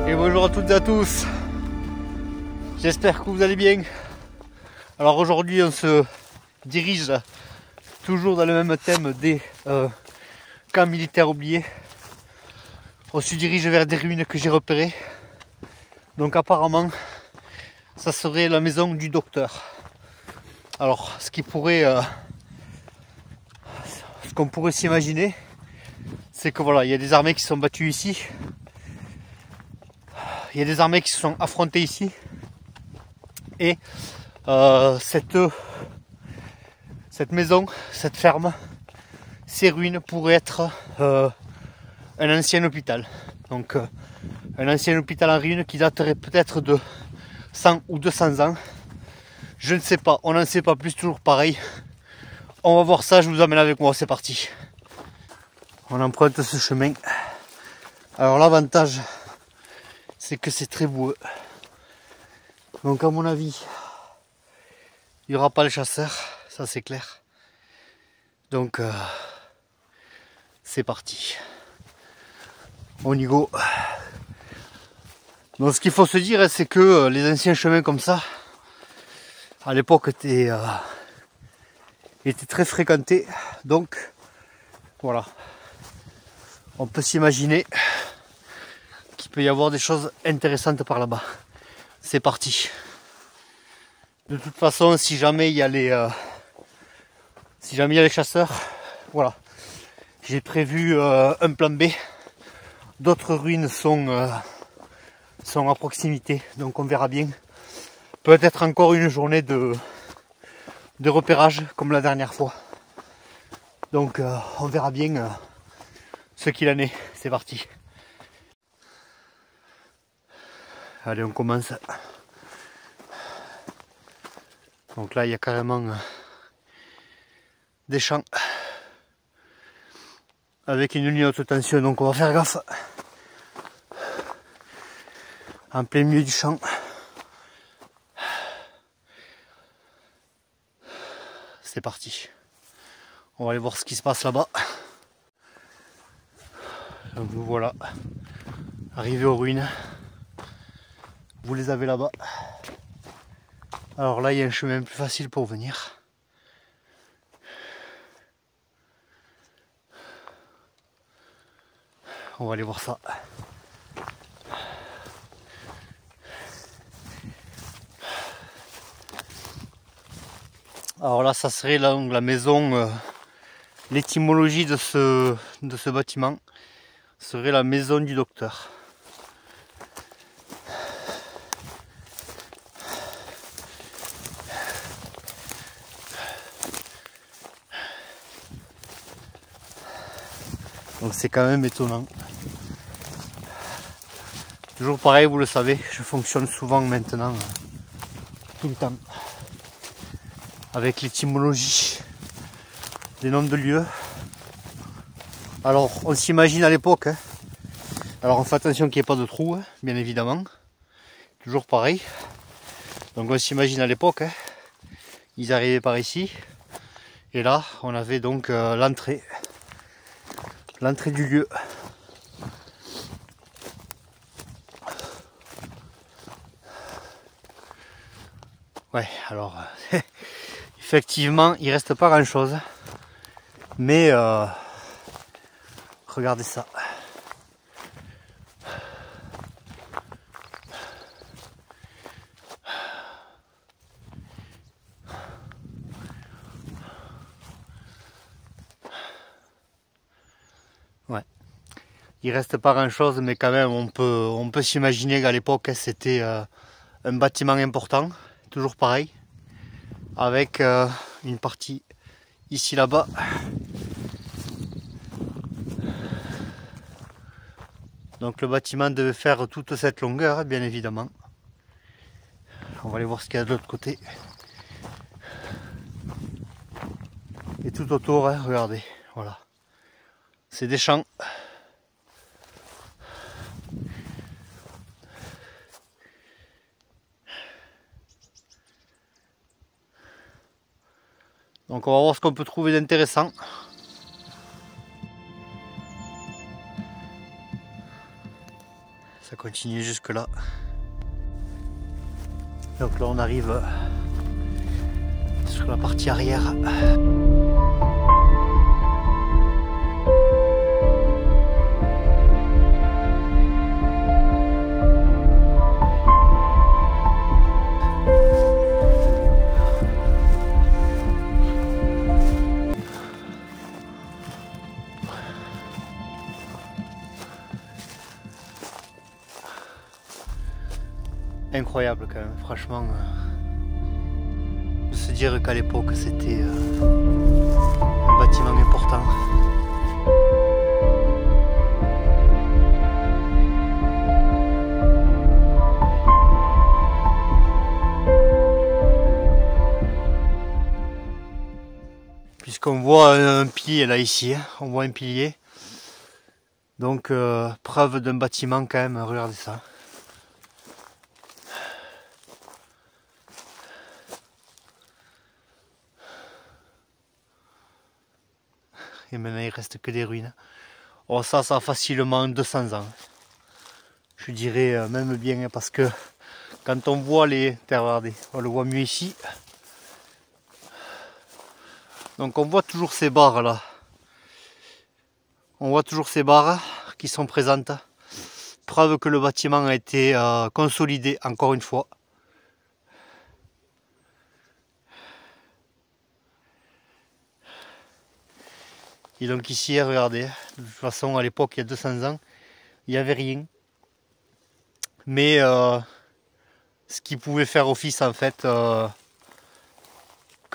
Et bonjour à toutes et à tous, j'espère que vous allez bien. Alors aujourd'hui on se dirige toujours dans le même thème des camps militaires oubliés. On se dirige vers des ruines que j'ai repérées. Donc apparemment ça serait la maison du docteur. Alors ce qu'on pourrait s'imaginer, c'est que voilà, il y a des armées qui sont battues ici. Il y a des armées qui se sont affrontées ici. Et cette maison, cette ferme, ces ruines pourraient être un ancien hôpital. Donc un ancien hôpital en ruine qui daterait peut-être de 100 ou 200 ans. Je ne sais pas, on n'en sait pas plus, toujours pareil. On va voir ça, je vous emmène avec moi, c'est parti. On emprunte ce chemin. Alors l'avantage, c'est que c'est très boueux. Donc à mon avis, il n'y aura pas les chasseurs, ça c'est clair. Donc c'est parti. On y go. Donc ce qu'il faut se dire, c'est que les anciens chemins comme ça, à l'époque étaient très fréquentés. Donc voilà, on peut s'imaginer qu'il peut y avoir des choses intéressantes par là-bas. C'est parti. De toute façon, si jamais il y a les chasseurs, voilà, j'ai prévu un plan B. D'autres ruines sont à proximité, donc on verra bien. Peut-être encore une journée de repérage comme la dernière fois. Donc on verra bien ce qu'il en est. C'est parti. Allez, on commence. Donc là, il y a carrément des champs avec une ligne haute tension, donc on va faire gaffe. En plein milieu du champ. C'est parti. On va aller voir ce qui se passe là-bas. Donc nous voilà, arrivés aux ruines. Vous les avez là-bas. Alors là, il y a un chemin plus facile pour venir. On va aller voir ça. Alors là, ça serait la maison, l'étymologie de ce bâtiment serait la maison du docteur. Donc c'est quand même étonnant. Toujours pareil, vous le savez, je fonctionne souvent maintenant, tout le temps, avec l'étymologie des noms de lieux. Alors on s'imagine à l'époque, hein. Alors on fait attention qu'il n'y ait pas de trou, hein, bien évidemment. Toujours pareil. Donc on s'imagine à l'époque, hein, ils arrivaient par ici. Et là on avait donc l'entrée du lieu. Ouais, alors effectivement il reste pas grand chose, mais regardez ça. Ouais, il reste pas grand chose, mais quand même on peut s'imaginer qu'à l'époque c'était un bâtiment important, toujours pareil, avec une partie ici là-bas. Donc le bâtiment devait faire toute cette longueur, bien évidemment. On va aller voir ce qu'il y a de l'autre côté. Et tout autour, hein, regardez, voilà. C'est des champs. Donc on va voir ce qu'on peut trouver d'intéressant. Ça continue jusque là. Donc là on arrive sur la partie arrière. Incroyable quand même, franchement, de se dire qu'à l'époque c'était un bâtiment important. Puisqu'on voit un pilier là ici, on voit un pilier, donc preuve d'un bâtiment quand même, regardez ça. Et maintenant il reste que des ruines. Oh ça a facilement 200 ans. Je dirais même bien parce que quand on voit les... Regardez, on le voit mieux ici. Donc on voit toujours ces barres là. On voit toujours ces barres qui sont présentes. Preuve que le bâtiment a été consolidé encore une fois. Et donc ici, regardez, de toute façon à l'époque, il y a 200 ans, il n'y avait rien. Mais ce qui pouvait faire office en fait, que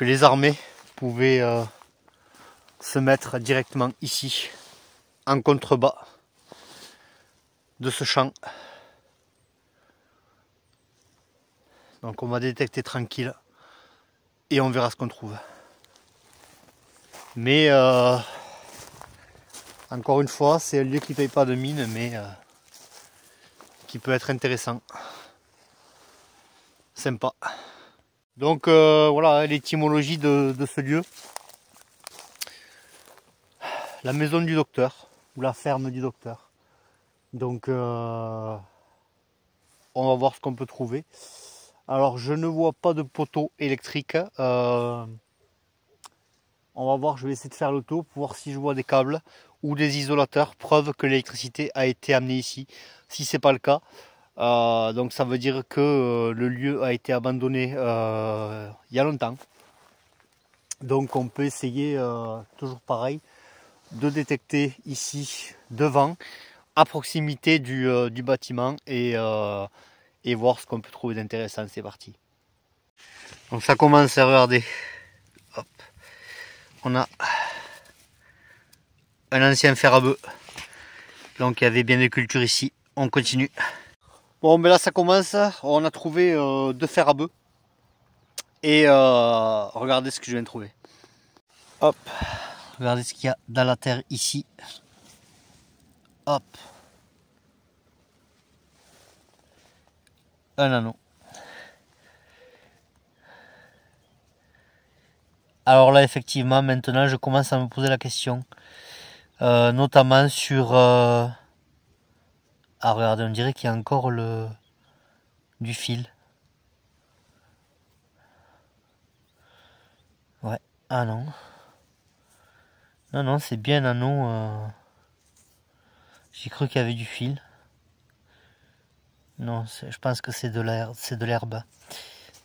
les armées pouvaient se mettre directement ici, en contrebas de ce champ. Donc on va détecter tranquille et on verra ce qu'on trouve. Mais encore une fois, c'est un lieu qui ne paye pas de mine, mais qui peut être intéressant. Sympa. Donc voilà l'étymologie de ce lieu. La maison du docteur, ou la ferme du docteur. Donc on va voir ce qu'on peut trouver. Alors je ne vois pas de poteau électrique. On va voir, je vais essayer de faire le tour pour voir si je vois des câbles ou des isolateurs, preuve que l'électricité a été amenée ici. Si c'est pas le cas, donc ça veut dire que le lieu a été abandonné il y a longtemps. Donc on peut essayer, toujours pareil, de détecter ici devant, à proximité du bâtiment et voir ce qu'on peut trouver d'intéressant. C'est parti. Donc ça commence à regarder. Hop. On a un ancien fer à bœuf. Donc il y avait bien des cultures ici. On continue. Bon, mais là ça commence. On a trouvé deux fers à bœuf. Et regardez ce que je viens de trouver. Hop. Regardez ce qu'il y a dans la terre ici. Hop. Un anneau. Alors là, effectivement, maintenant, je commence à me poser la question. Notamment sur... Ah, regardez, on dirait qu'il y a encore du fil. Ouais. Ah non. Non, non, c'est bien un anneau. J'ai cru qu'il y avait du fil. Non, je pense que c'est de l'herbe.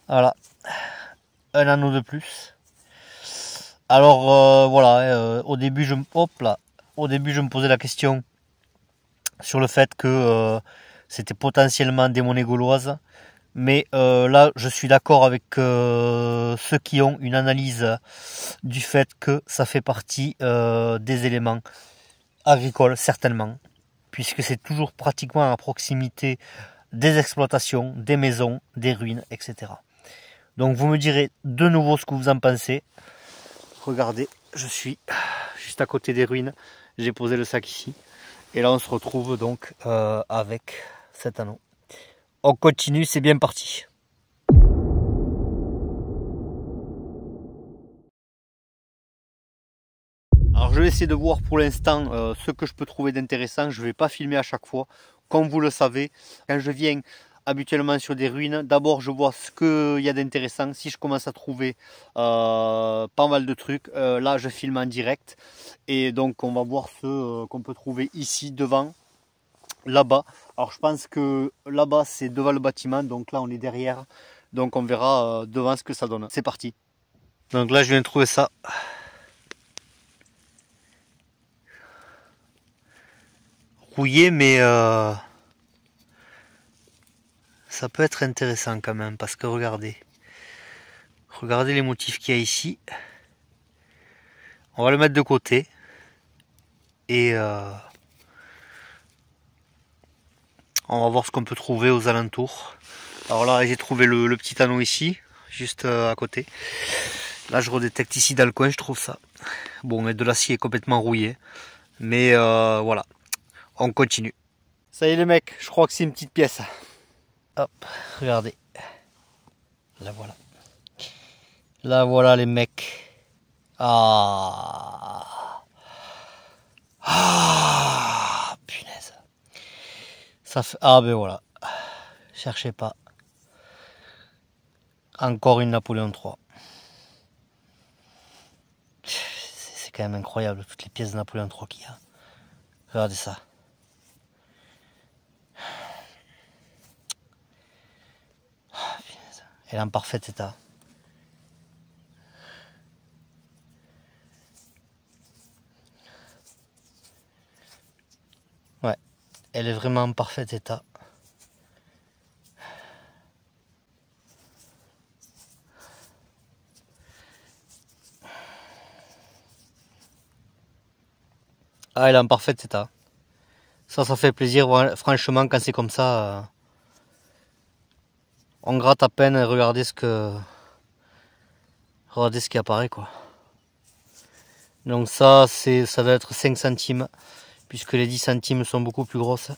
Voilà. Un anneau de plus. Alors voilà, au début je me posais la question sur le fait que c'était potentiellement des monnaies gauloises, mais là je suis d'accord avec ceux qui ont une analyse du fait que ça fait partie des éléments agricoles certainement, puisque c'est toujours pratiquement à proximité des exploitations, des maisons, des ruines, etc. Donc vous me direz de nouveau ce que vous en pensez. Regardez, je suis juste à côté des ruines, j'ai posé le sac ici. Et là on se retrouve donc avec cet anneau. On continue, c'est bien parti. Alors je vais essayer de voir pour l'instant ce que je peux trouver d'intéressant. Je ne vais pas filmer à chaque fois. comme vous le savez, quand je viens habituellement sur des ruines, d'abord je vois ce qu'il y a d'intéressant. Si je commence à trouver pas mal de trucs, là je filme en direct. Et donc on va voir ce qu'on peut trouver ici devant, là-bas. Alors je pense que là-bas c'est devant le bâtiment, donc là on est derrière. Donc on verra devant ce que ça donne. C'est parti. Donc là je viens de trouver ça. Rouillé, mais ça peut être intéressant quand même, parce que regardez les motifs qu'il y a ici. On va le mettre de côté et on va voir ce qu'on peut trouver aux alentours. Alors là j'ai trouvé le petit anneau ici, juste à côté. Là je redétecte ici dans le coin, je trouve ça. Bon, et de l'acier complètement rouillé, mais voilà, on continue. Ça y est les mecs, je crois que c'est une petite pièce. Hop, regardez. La voilà. La voilà les mecs. Ah. Ah, punaise. Ça fait... Ah ben voilà. Cherchez pas. Encore une Napoléon III. C'est quand même incroyable toutes les pièces de Napoléon III qu'il y a. Regardez ça. Ah, punaise. Elle est en parfait état. Ouais, elle est vraiment en parfait état. Ah, elle est en parfait état. Ça fait plaisir, franchement, quand c'est comme ça. On gratte à peine et regardez ce qui apparaît, quoi. Donc ça doit être 5 centimes, puisque les 10 centimes sont beaucoup plus grosses.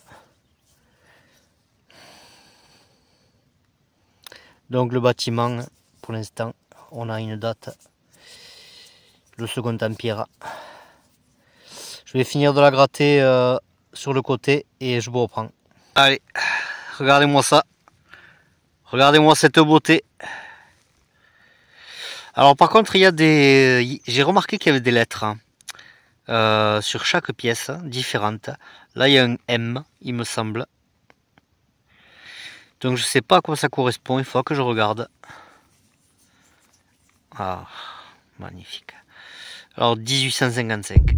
Donc le bâtiment, pour l'instant, on a une date, le Second Empire. Je vais finir de la gratter sur le côté et je vous reprends. Allez, regardez-moi ça. Regardez-moi cette beauté. Alors par contre, il y a des... J'ai remarqué qu'il y avait des lettres sur chaque pièce différente. Là, il y a un M, il me semble. Donc je sais pas à quoi ça correspond, il faut que je regarde. Ah, magnifique. Alors 1855.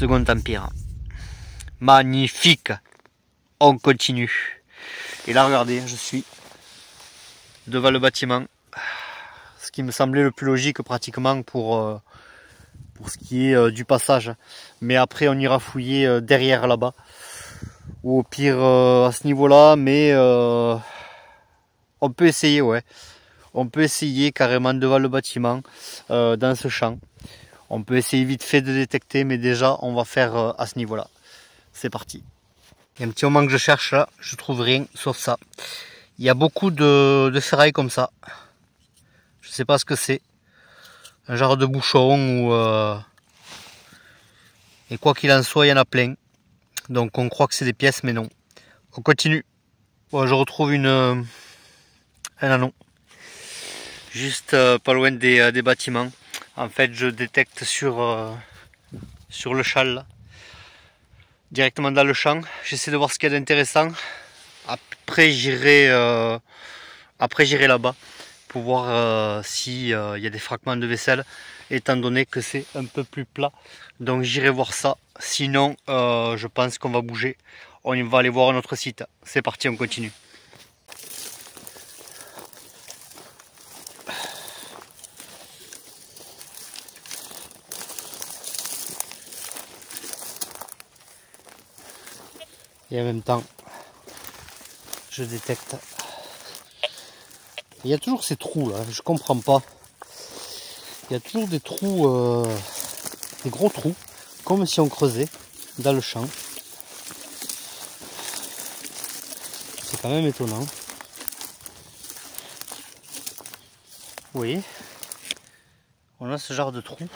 Second Empire. Magnifique. On continue. Et là, regardez, je suis devant le bâtiment. Ce qui me semblait le plus logique pratiquement pour ce qui est du passage. Mais après, on ira fouiller derrière là-bas. Ou au pire à ce niveau-là. Mais on peut essayer, ouais. On peut essayer carrément devant le bâtiment, dans ce champ. On peut essayer vite fait de détecter, mais déjà, on va faire à ce niveau-là. C'est parti. Il y a un petit moment que je cherche là, je trouve rien sauf ça. Il y a beaucoup de ferraille comme ça. Je sais pas ce que c'est. Un genre de bouchon ou... Et quoi qu'il en soit, il y en a plein. Donc on croit que c'est des pièces, mais non. On continue. Bon, je retrouve un anneau. Juste pas loin des bâtiments. En fait, je détecte sur le châle là. Directement dans le champ. J'essaie de voir ce qu'il y a d'intéressant. Après j'irai là-bas pour voir s'il y a des fragments de vaisselle, étant donné que c'est un peu plus plat. Donc j'irai voir ça. Sinon, je pense qu'on va bouger. On va aller voir un autre site. C'est parti, on continue. Et en même temps, je détecte. Il y a toujours ces trous là, je comprends pas. Il y a toujours des trous, des gros trous, comme si on creusait dans le champ. C'est quand même étonnant. Oui. on a ce genre de trou.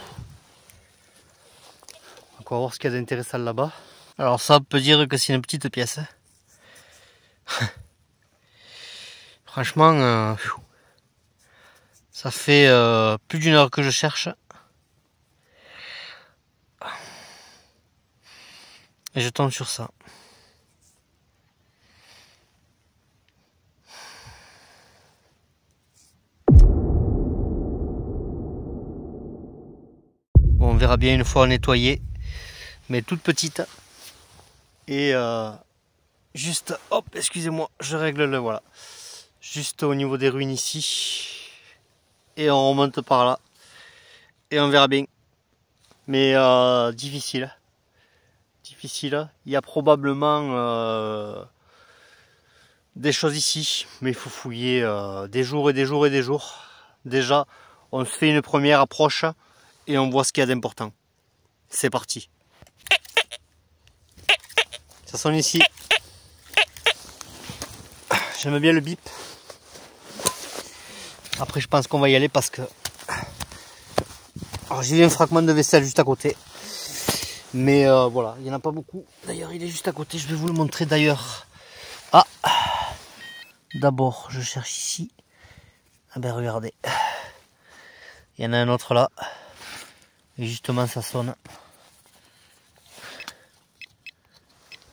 On va voir ce qu'il y a d'intéressant là-bas. Alors ça peut dire que c'est une petite pièce. Franchement, ça fait plus d'une heure que je cherche. Et je tombe sur ça. Bon, on verra bien une fois nettoyée, mais toute petite. Et juste, hop, excusez-moi, je règle le, voilà. Juste au niveau des ruines ici. Et on remonte par là. Et on verra bien. Mais difficile. Difficile. Il y a probablement des choses ici. Mais il faut fouiller des jours et des jours et des jours. Déjà, on se fait une première approche et on voit ce qu'il y a d'important. C'est parti. Ça sonne ici. J'aime bien le bip. Après je pense qu'on va y aller parce que... Alors j'ai vu un fragment de vaisselle juste à côté. Mais voilà, il n'y en a pas beaucoup. D'ailleurs il est juste à côté, je vais vous le montrer d'ailleurs. Ah, d'abord je cherche ici. Ah ben regardez. Il y en a un autre là. Et justement ça sonne.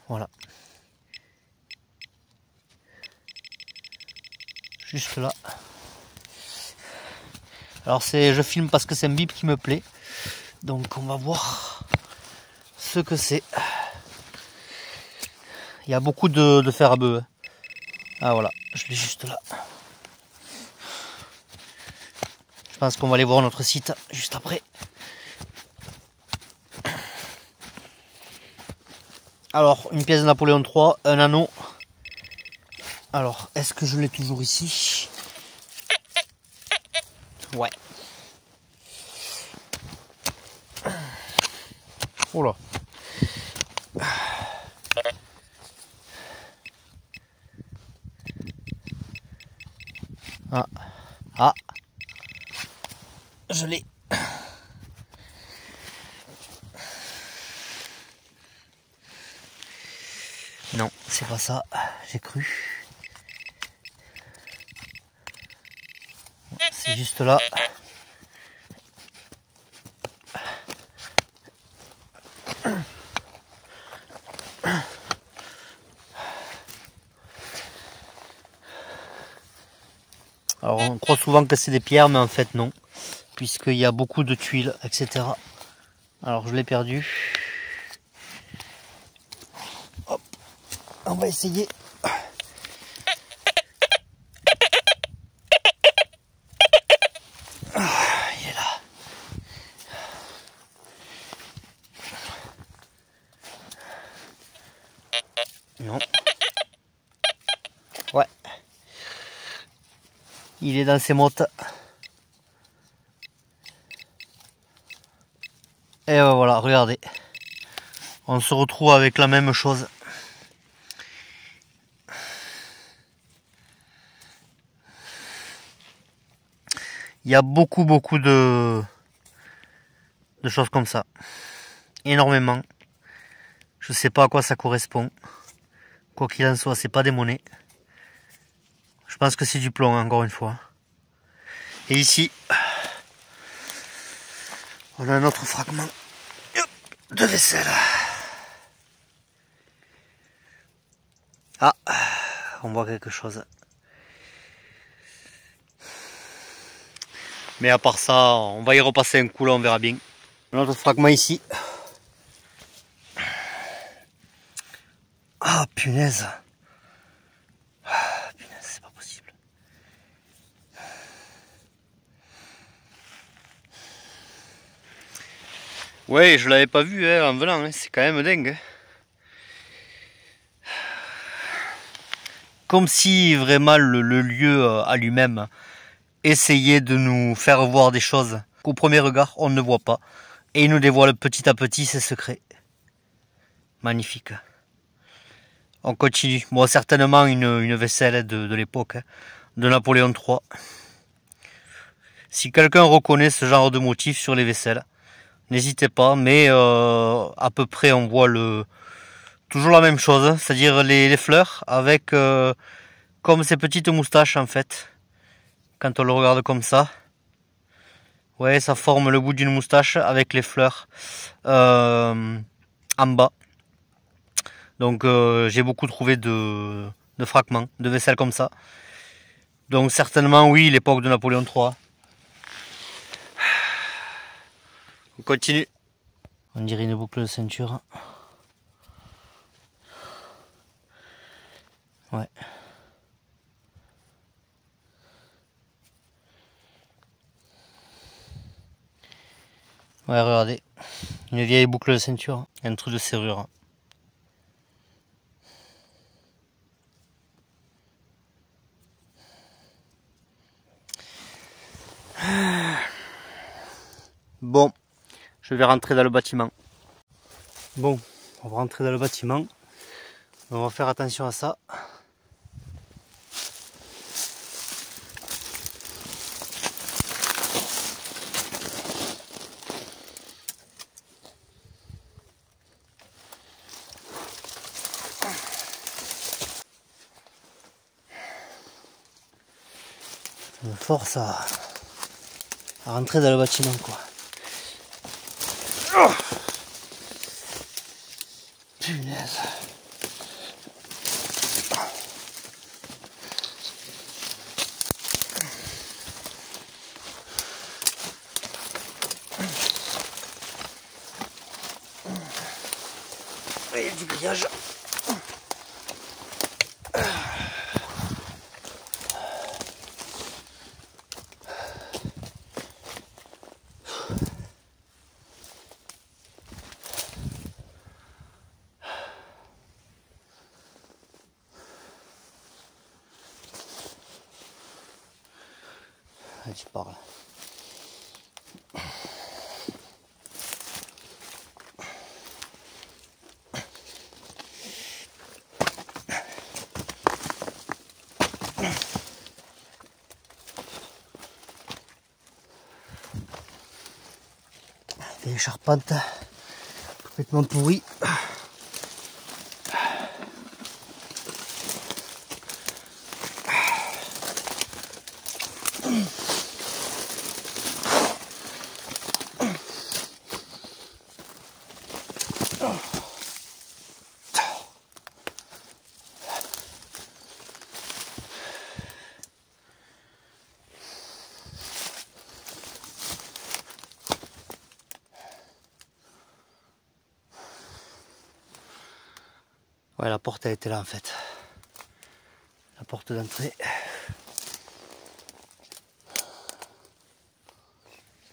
Voilà. Juste là. Alors je filme parce que c'est un bip qui me plaît. Donc on va voir ce que c'est. Il y a beaucoup de fer à bœuf. Ah voilà, je l'ai juste là. Je pense qu'on va aller voir notre site juste après. Alors, une pièce de Napoléon III, un anneau. Alors, est-ce que je l'ai toujours ici? Ouais. Oh là. Ah. Ah. Je l'ai. Non, c'est pas ça. J'ai cru. C'est juste là. Alors on croit souvent que c'est des pierres, mais en fait non. Puisqu'il y a beaucoup de tuiles, etc. Alors je l'ai perdu. Hop. On va essayer. Il est là. Non. Ouais. Il est dans ses mottes. Et voilà, regardez. On se retrouve avec la même chose. Il y a beaucoup de choses comme ça. Énormément. Je sais pas à quoi ça correspond. Quoi qu'il en soit, c'est pas des monnaies. Je pense que c'est du plomb, encore une fois. Et ici, on a un autre fragment de vaisselle. Ah, on voit quelque chose. Mais à part ça, on va y repasser un coup là, on verra bien. Un autre fragment ici. Ah, punaise. Ah, punaise, c'est pas possible. Ouais, je l'avais pas vu en venant, hein. C'est quand même dingue. Hein. Comme si vraiment le lieu à lui-même essayait de nous faire voir des choses qu'au premier regard on ne voit pas. Et il nous dévoile petit à petit ses secrets. Magnifique. On continue. Bon, certainement une vaisselle de l'époque, hein, de Napoléon III. Si quelqu'un reconnaît ce genre de motif sur les vaisselles, n'hésitez pas, mais à peu près on voit toujours la même chose, c'est-à-dire les fleurs avec comme ces petites moustaches en fait, quand on le regarde comme ça. Ouais, ça forme le bout d'une moustache avec les fleurs en bas. Donc j'ai beaucoup trouvé de fragments, de vaisselle comme ça. Donc certainement oui, l'époque de Napoléon III. On continue. On dirait une boucle de ceinture. Ouais. Ouais, regardez. Une vieille boucle de ceinture. Un truc de serrure. Bon, je vais rentrer dans le bâtiment. Bon, on va rentrer dans le bâtiment. On va faire attention à ça. On me force à rentrer dans le bâtiment, quoi. Oh, punaise. Il y a du grillage. Tu parles. Des charpentes complètement pourries. Ouais, la porte elle était là en fait. La porte d'entrée.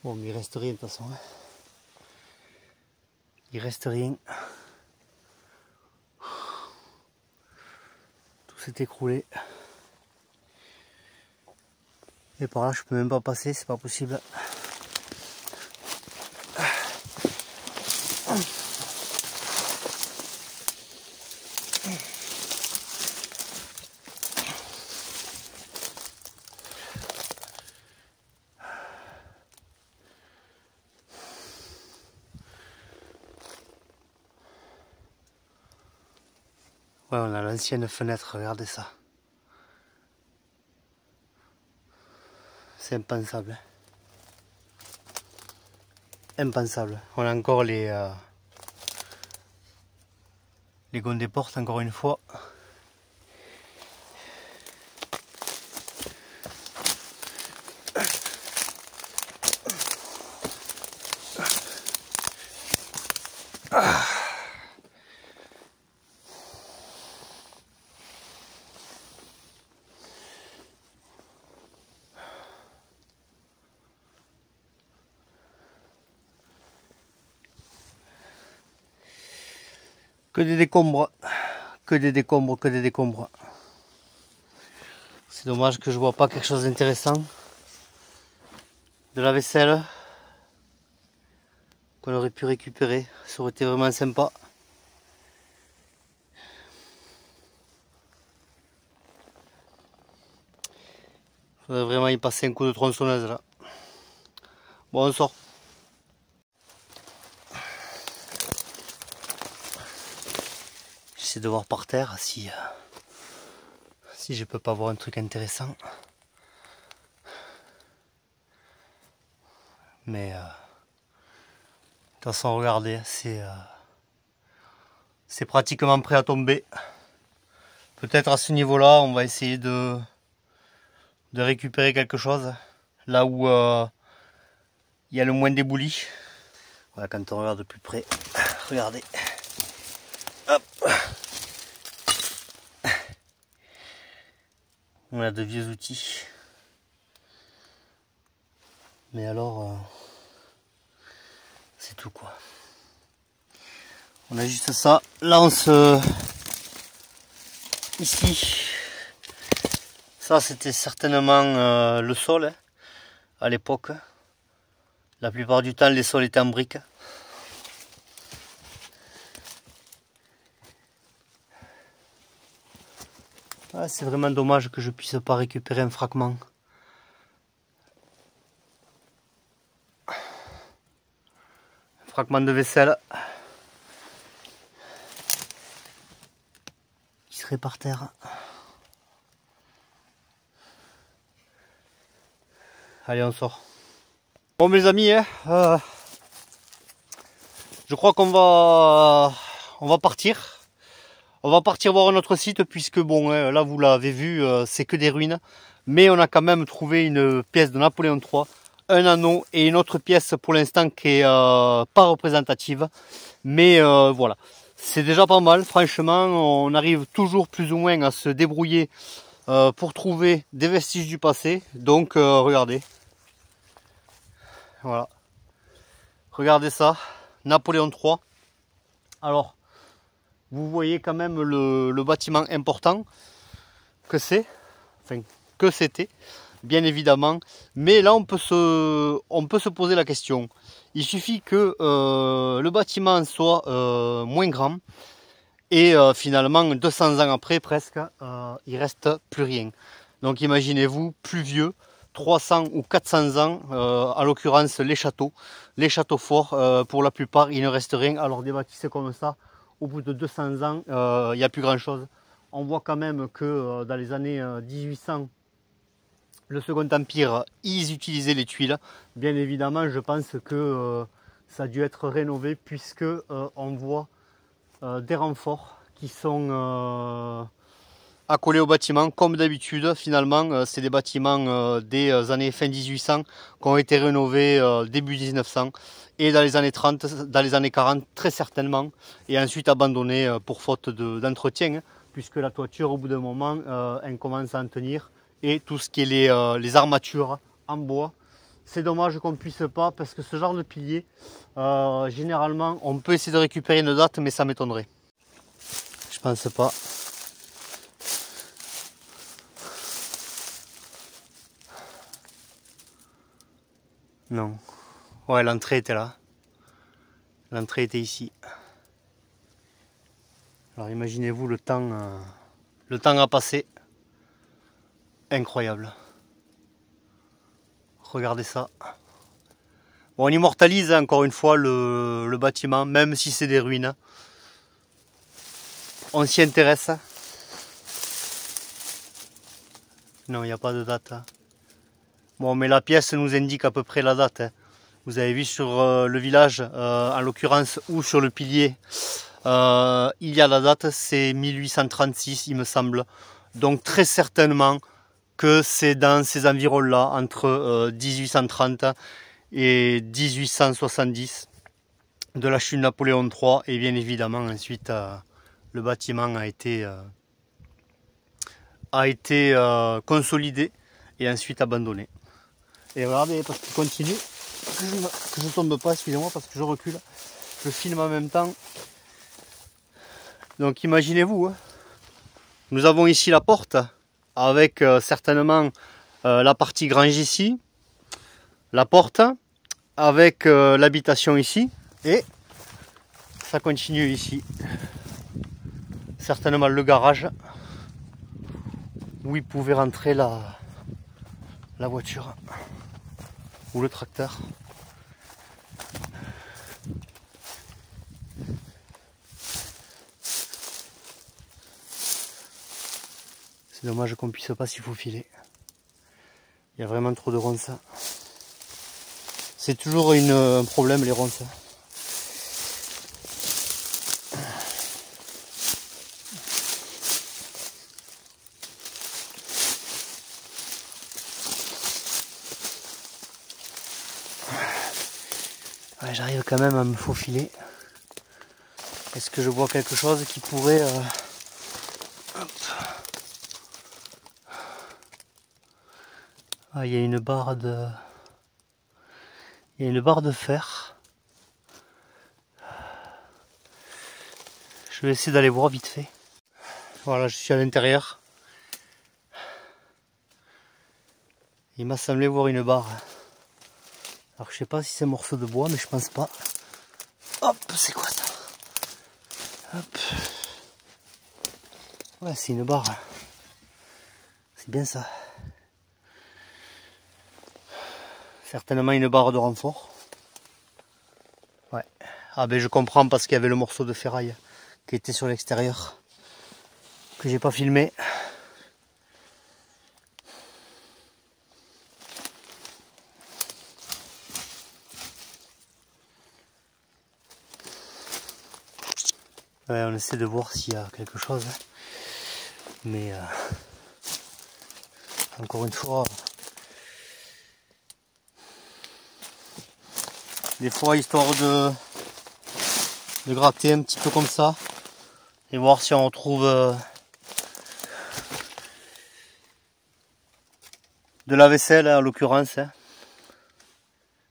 Bon, mais il reste rien de toute façon. Hein. Il reste rien. Tout s'est écroulé. Et par là, je peux même pas passer, c'est pas possible. Ouais, on a l'ancienne fenêtre, regardez ça. C'est impensable. Impensable. On a encore les gonds des portes, encore une fois. Que des décombres, que des décombres, que des décombres. C'est dommage que je vois pas quelque chose d'intéressant. De la vaisselle qu'on aurait pu récupérer, ça aurait été vraiment sympa. Faudrait vraiment y passer un coup de tronçonneuse là. Bon, on sort. J'essaie de voir par terre si je peux pas voir un truc intéressant. Mais de toute façon, regardez, c'est pratiquement prêt à tomber. Peut-être à ce niveau-là, on va essayer de récupérer quelque chose. Là où il y a le moins d'éboulis. Voilà, quand on regarde de plus près, regardez. Hop. On a de vieux outils. Mais alors, c'est tout quoi. On a juste ça. Là, ici, ça c'était certainement le sol hein, à l'époque. La plupart du temps, les sols étaient en briques. Ah, c'est vraiment dommage que je puisse pas récupérer un fragment. Un fragment de vaisselle qui serait par terre. Allez, on sort. Bon mes amis, hein, je crois qu'on va partir. On va partir voir notre site puisque bon, hein, là vous l'avez vu, c'est que des ruines. Mais on a quand même trouvé une pièce de Napoléon III, un anneau et une autre pièce pour l'instant qui est pas représentative. Mais voilà, c'est déjà pas mal. Franchement, on arrive toujours plus ou moins à se débrouiller pour trouver des vestiges du passé. Donc regardez. Voilà. Regardez ça, Napoléon III. Alors, vous voyez quand même le bâtiment important que c'est, enfin que c'était, bien évidemment. Mais là, on peut se poser la question. Il suffit que le bâtiment soit moins grand et finalement 200 ans après presque, il reste plus rien. Donc imaginez-vous plus vieux. 300 ou 400 ans, en l'occurrence les châteaux forts, pour la plupart il ne reste rien. Alors des bâtisses comme ça, au bout de 200 ans, il n'y a plus grand chose. On voit quand même que dans les années 1800, le Second Empire, ils utilisaient les tuiles. Bien évidemment, je pense que ça a dû être rénové puisque on voit des renforts qui sont accolés au bâtiment. Comme d'habitude, finalement, c'est des bâtiments des années fin 1800 qui ont été rénovés début 1900 et dans les années 30, dans les années 40 très certainement, et ensuite abandonnés pour faute d'entretien, hein, puisque la toiture au bout d'un moment elle commence à en tenir, et tout ce qui est les armatures en bois. C'est dommage qu'on ne puisse pas, parce que ce genre de pilier, généralement on peut essayer de récupérer une date, mais ça m'étonnerait. Je pense pas. Non. Ouais, l'entrée était là. L'entrée était ici. Alors imaginez-vous le temps a passé. Incroyable. Regardez ça. Bon, on immortalise encore une fois le bâtiment, même si c'est des ruines. On s'y intéresse. Non, il n'y a pas de date. Bon, mais la pièce nous indique à peu près la date. Hein. Vous avez vu sur le village, en l'occurrence, ou sur le pilier, il y a la date, c'est 1836, il me semble. Donc très certainement que c'est dans ces environs-là, entre 1830 et 1870, de la chute de Napoléon III. Et bien évidemment, ensuite, le bâtiment a été consolidé et ensuite abandonné. Et regardez, parce qu'il continue, que je ne tombe pas, excusez-moi, parce que je recule, je filme en même temps. Donc imaginez-vous, hein, nous avons ici la porte, avec certainement la partie grange ici, la porte, avec l'habitation ici, et ça continue ici. Certainement le garage, où il pouvait rentrer la voiture ou le tracteur. C'est dommage qu'on puisse pas s'y faufiler. Il y a vraiment trop de ronces. C'est toujours un problème, les ronces. Ouais, j'arrive quand même à me faufiler. Est-ce que je vois quelque chose qui pourrait... Ah, il y a une barre de... Il y a une barre de fer. Je vais essayer d'aller voir vite fait. Voilà, je suis à l'intérieur. Il m'a semblé voir une barre. Alors je sais pas si c'est un morceau de bois, mais je pense pas. Hop, c'est quoi ça? Hop. Ouais, c'est une barre. C'est bien ça. Certainement une barre de renfort. Ouais. Ah ben je comprends parce qu'il y avait le morceau de ferraille qui était sur l'extérieur. Que j'ai pas filmé. Ouais, on essaie de voir s'il y a quelque chose. Mais encore une fois, des fois histoire de gratter un petit peu comme ça et voir si on retrouve de la vaisselle en l'occurrence, hein.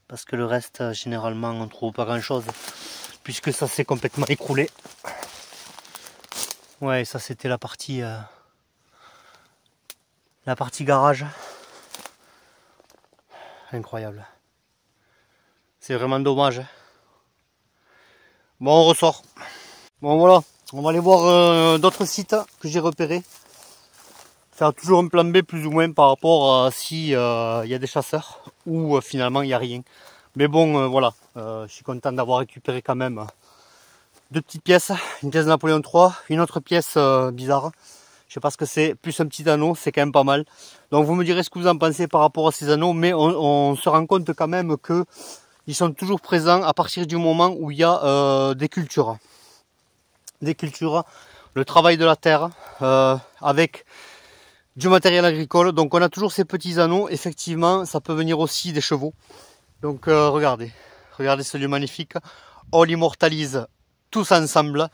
Parce que le reste généralement on trouve pas grand chose puisque ça s'est complètement écroulé. Ouais, ça c'était la partie garage. Incroyable. C'est vraiment dommage. Bon, on ressort. Bon voilà, on va aller voir d'autres sites que j'ai repérés. Faire toujours un plan B plus ou moins par rapport à si y a des chasseurs ou finalement il n'y a rien. Mais bon, voilà, je suis content d'avoir récupéré quand même deux petites pièces. Une pièce de Napoléon III, une autre pièce bizarre. Je sais pas ce que c'est, plus un petit anneau, c'est quand même pas mal. Donc vous me direz ce que vous en pensez par rapport à ces anneaux, mais on se rend compte quand même que ils sont toujours présents à partir du moment où il y a des cultures. Des cultures, le travail de la terre, avec du matériel agricole. Donc on a toujours ces petits anneaux. Effectivement, ça peut venir aussi des chevaux. Donc regardez ce lieu magnifique. On l'immortalise tous ensemble.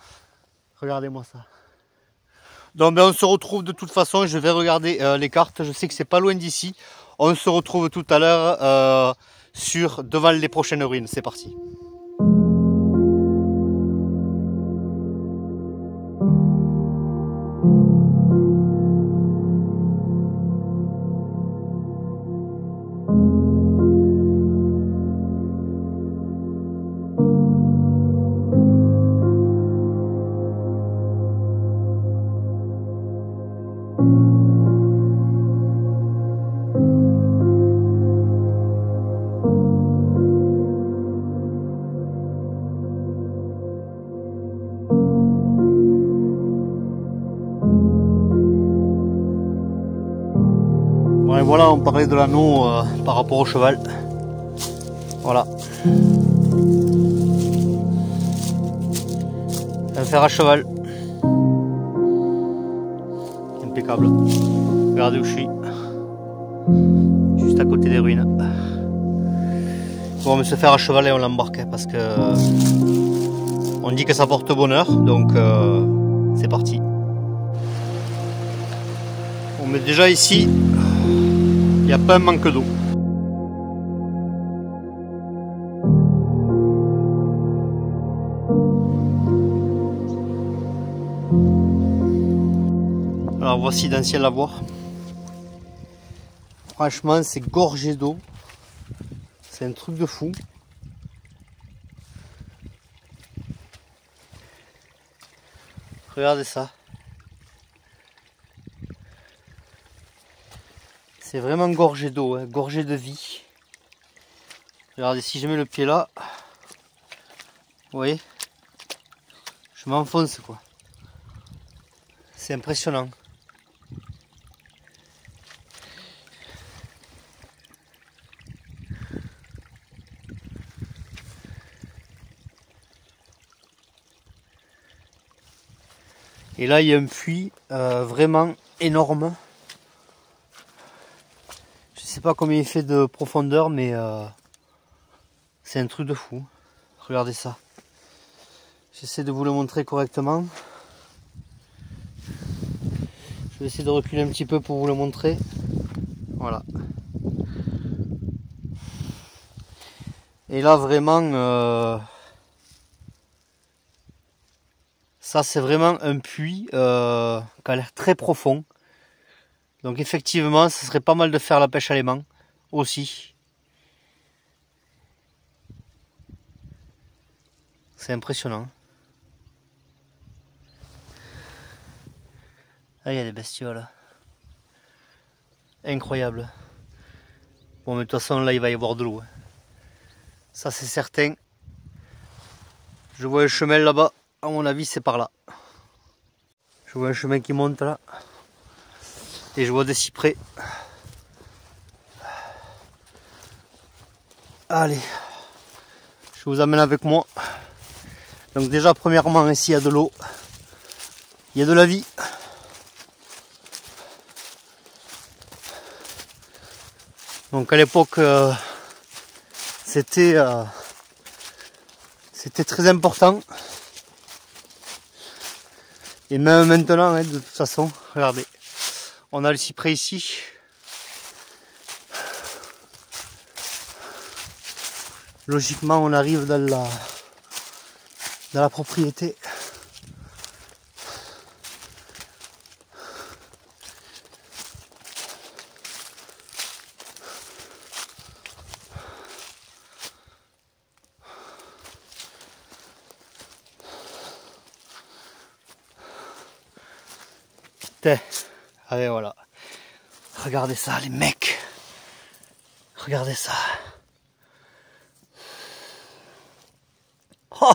Regardez-moi ça. Donc ben, on se retrouve de toute façon. Je vais regarder les cartes. Je sais que c'est pas loin d'ici. On se retrouve tout à l'heure devant les prochaines ruines. C'est parti. Bon, et voilà, on parlait de l'anneau par rapport au cheval. Voilà. Un fer à cheval. Impeccable. Regardez où je suis. Juste à côté des ruines. Bon, mais ce fer à cheval, on l'embarque parce que on dit que ça porte bonheur, donc c'est parti. Bon, mais déjà ici, il n'y a pas un manque d'eau. Alors voici d'anciens lavoirs. Franchement, c'est gorgé d'eau. C'est un truc de fou. Regardez ça. C'est vraiment gorgé d'eau, hein, gorgé de vie. Regardez, si je mets le pied là, vous voyez, je m'enfonce quoi. C'est impressionnant. Et là il y a un puits vraiment énorme. Je sais pas combien il fait de profondeur, mais c'est un truc de fou. Regardez ça. J'essaie de vous le montrer correctement. Je vais essayer de reculer un petit peu pour vous le montrer. Voilà. Et là vraiment, ça c'est vraiment un puits qui a l'air très profond. Donc effectivement, ça serait pas mal de faire la pêche à l'aimant aussi. C'est impressionnant. Ah, il y a des bestioles. Incroyable. Bon, mais de toute façon, là, il va y avoir de l'eau. Ça, c'est certain. Je vois un chemin là-bas. À mon avis, c'est par là. Je vois un chemin qui monte là. Et je vois des cyprès. Allez. Je vous amène avec moi. Donc déjà, premièrement, ici, il y a de l'eau. Il y a de la vie. Donc à l'époque, c'était très important. Et même maintenant, hein, de toute façon, regardez. On a le cyprès ici. Logiquement, on arrive dans la propriété. Allez, voilà. Regardez ça, les mecs. Regardez ça. Oh,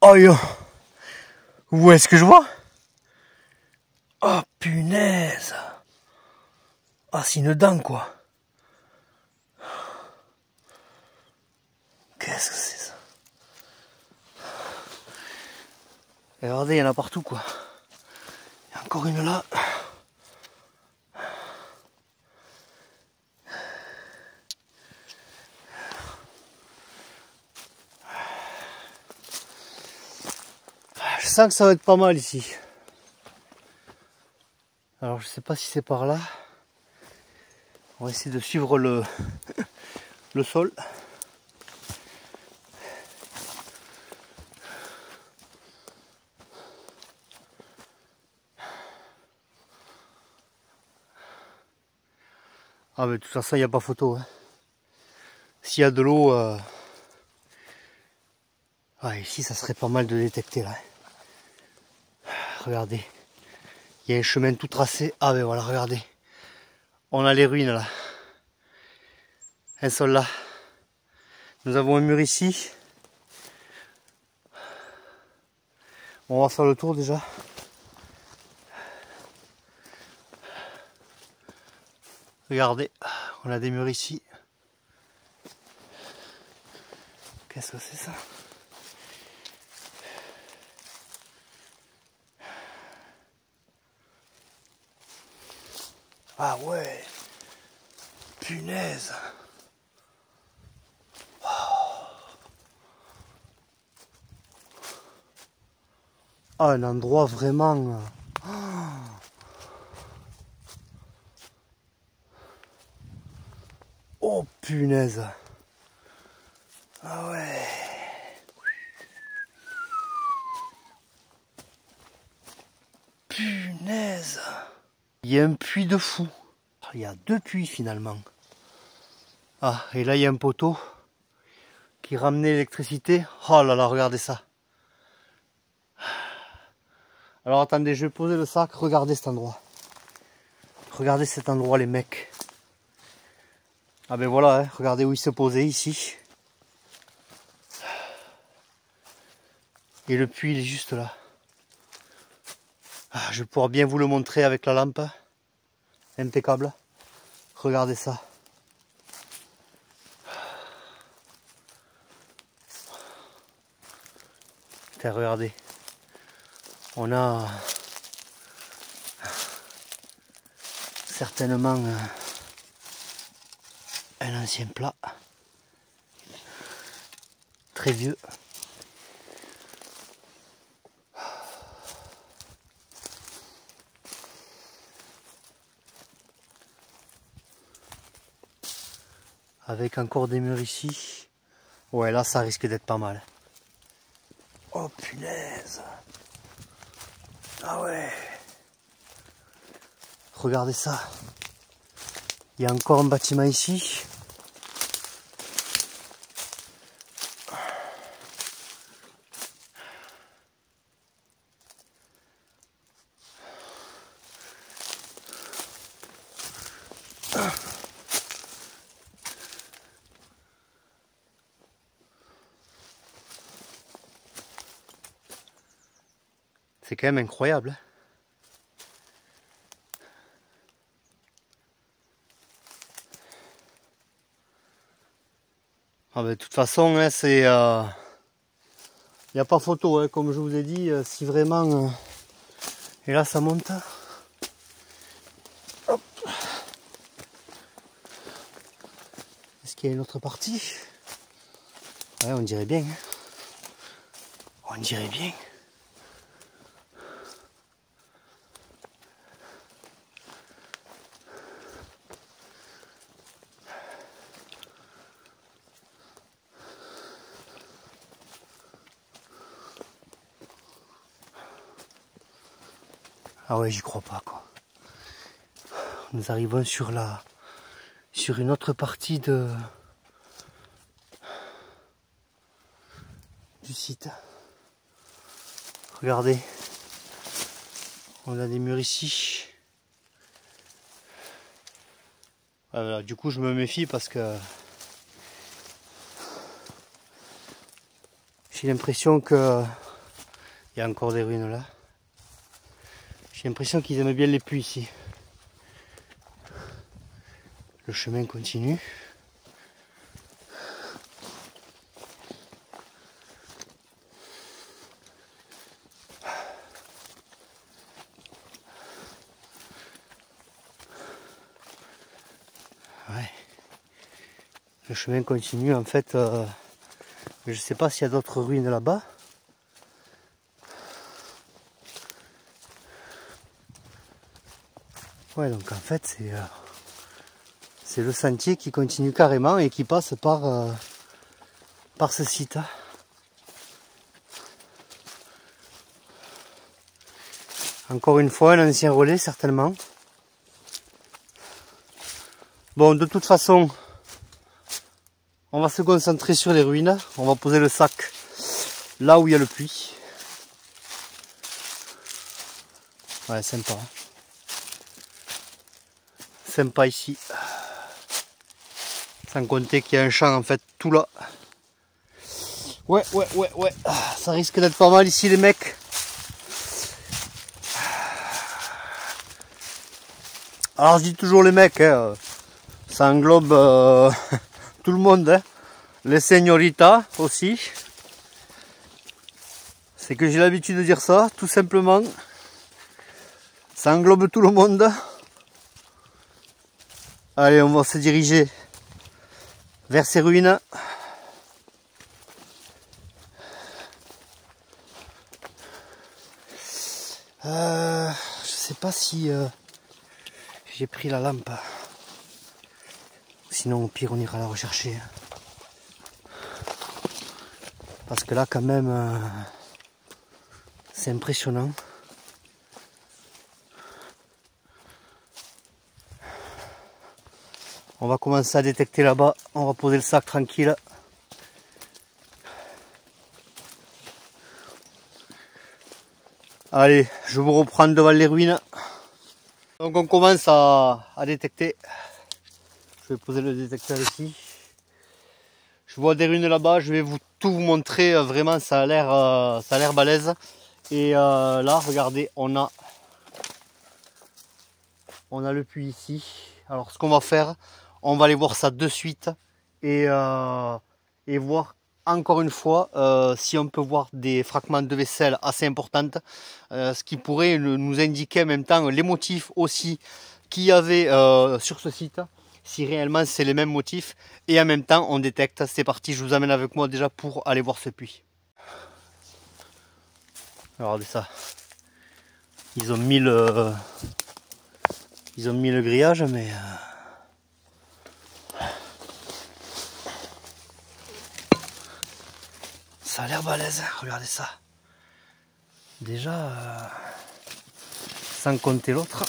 oh yo. Où est-ce que je vois? Oh punaise. Ah, c'est une dent quoi. Qu'est-ce que c'est ça? Et regardez, il y en a partout quoi. Il y a encore une là. Je sens que ça va être pas mal ici. Alors je sais pas si c'est par là. On va essayer de suivre le sol. Ah mais de toute façon il n'y a pas photo. Hein. S'il y a de l'eau, ici ça serait pas mal de détecter là. Regardez. Il y a un chemin tout tracé. Ah ben voilà, regardez. On a les ruines là. Elles sont là. Nous avons un mur ici. On va faire le tour déjà. Regardez, on a des murs ici. Qu'est-ce que c'est ça? Ah ouais. Punaise. Ah, un endroit vraiment... Oh punaise. Ah ouais. Punaise. Il y a un puits de fou. Il y a deux puits finalement. Ah, et là il y a un poteau qui ramenait l'électricité. Oh là là, regardez ça. Alors attendez, je vais poser le sac, regardez cet endroit. Regardez cet endroit les mecs. Ah ben voilà, hein, regardez où il se posait ici. Et le puits il est juste là. Ah, je vais pouvoir bien vous le montrer avec la lampe. Impeccable. Regardez ça. Putain, regardez. On a certainement un ancien plat, très vieux. Avec encore des murs ici. Ouais, là ça risque d'être pas mal. Oh punaise! Ah ouais! Regardez ça! Il y a encore un bâtiment ici. C'est quand même incroyable. Ah ben, de toute façon, hein, c'est, n'y a pas photo, hein, comme je vous ai dit, si vraiment... et là, ça monte. Hop. Est-ce qu'il y a une autre partie? Ouais, on dirait bien. Hein. On dirait bien. Ah ouais, j'y crois pas, quoi. Nous arrivons sur une autre partie du site. Regardez. On a des murs ici. Voilà, du coup, je me méfie parce que j'ai l'impression que il y a encore des ruines là. J'ai l'impression qu'ils aiment bien les puits ici. Le chemin continue. Ouais. Le chemin continue en fait. Je sais pas s'il y a d'autres ruines là-bas. Ouais, donc en fait c'est le sentier qui continue carrément et qui passe par ce site. Encore une fois, un ancien relais certainement. Bon, de toute façon, on va se concentrer sur les ruines. On va poser le sac là où il y a le puits. Ouais, sympa. Hein. Sympa ici. Sans compter qu'il y a un champ en fait tout là. Ouais. Ça risque d'être pas mal ici les mecs. Alors je dis toujours les mecs, hein, ça englobe tout le monde. Hein. Les señoritas aussi. C'est que j'ai l'habitude de dire ça, tout simplement. Ça englobe tout le monde. Allez, on va se diriger vers ces ruines. Je sais pas si j'ai pris la lampe. Sinon, au pire, on ira la rechercher. Parce que là, quand même, c'est impressionnant. On va commencer à détecter là-bas. On va poser le sac tranquille. Allez, je vous reprends devant les ruines. Donc on commence à détecter. Je vais poser le détecteur ici. Je vois des ruines là-bas. Je vais tout vous montrer. Vraiment, ça a l'air balèze. Et là, regardez, on a le puits ici. Alors ce qu'on va faire, on va aller voir ça de suite et voir encore une fois, si on peut voir des fragments de vaisselle assez importantes, ce qui pourrait nous indiquer en même temps les motifs aussi qu'il y avait sur ce site, si réellement c'est les mêmes motifs, et en même temps on détecte. C'est parti, je vous amène avec moi déjà pour aller voir ce puits. Regardez ça, ils ont mis le grillage, mais ça a l'air balèze, regardez ça. Déjà, sans compter l'autre.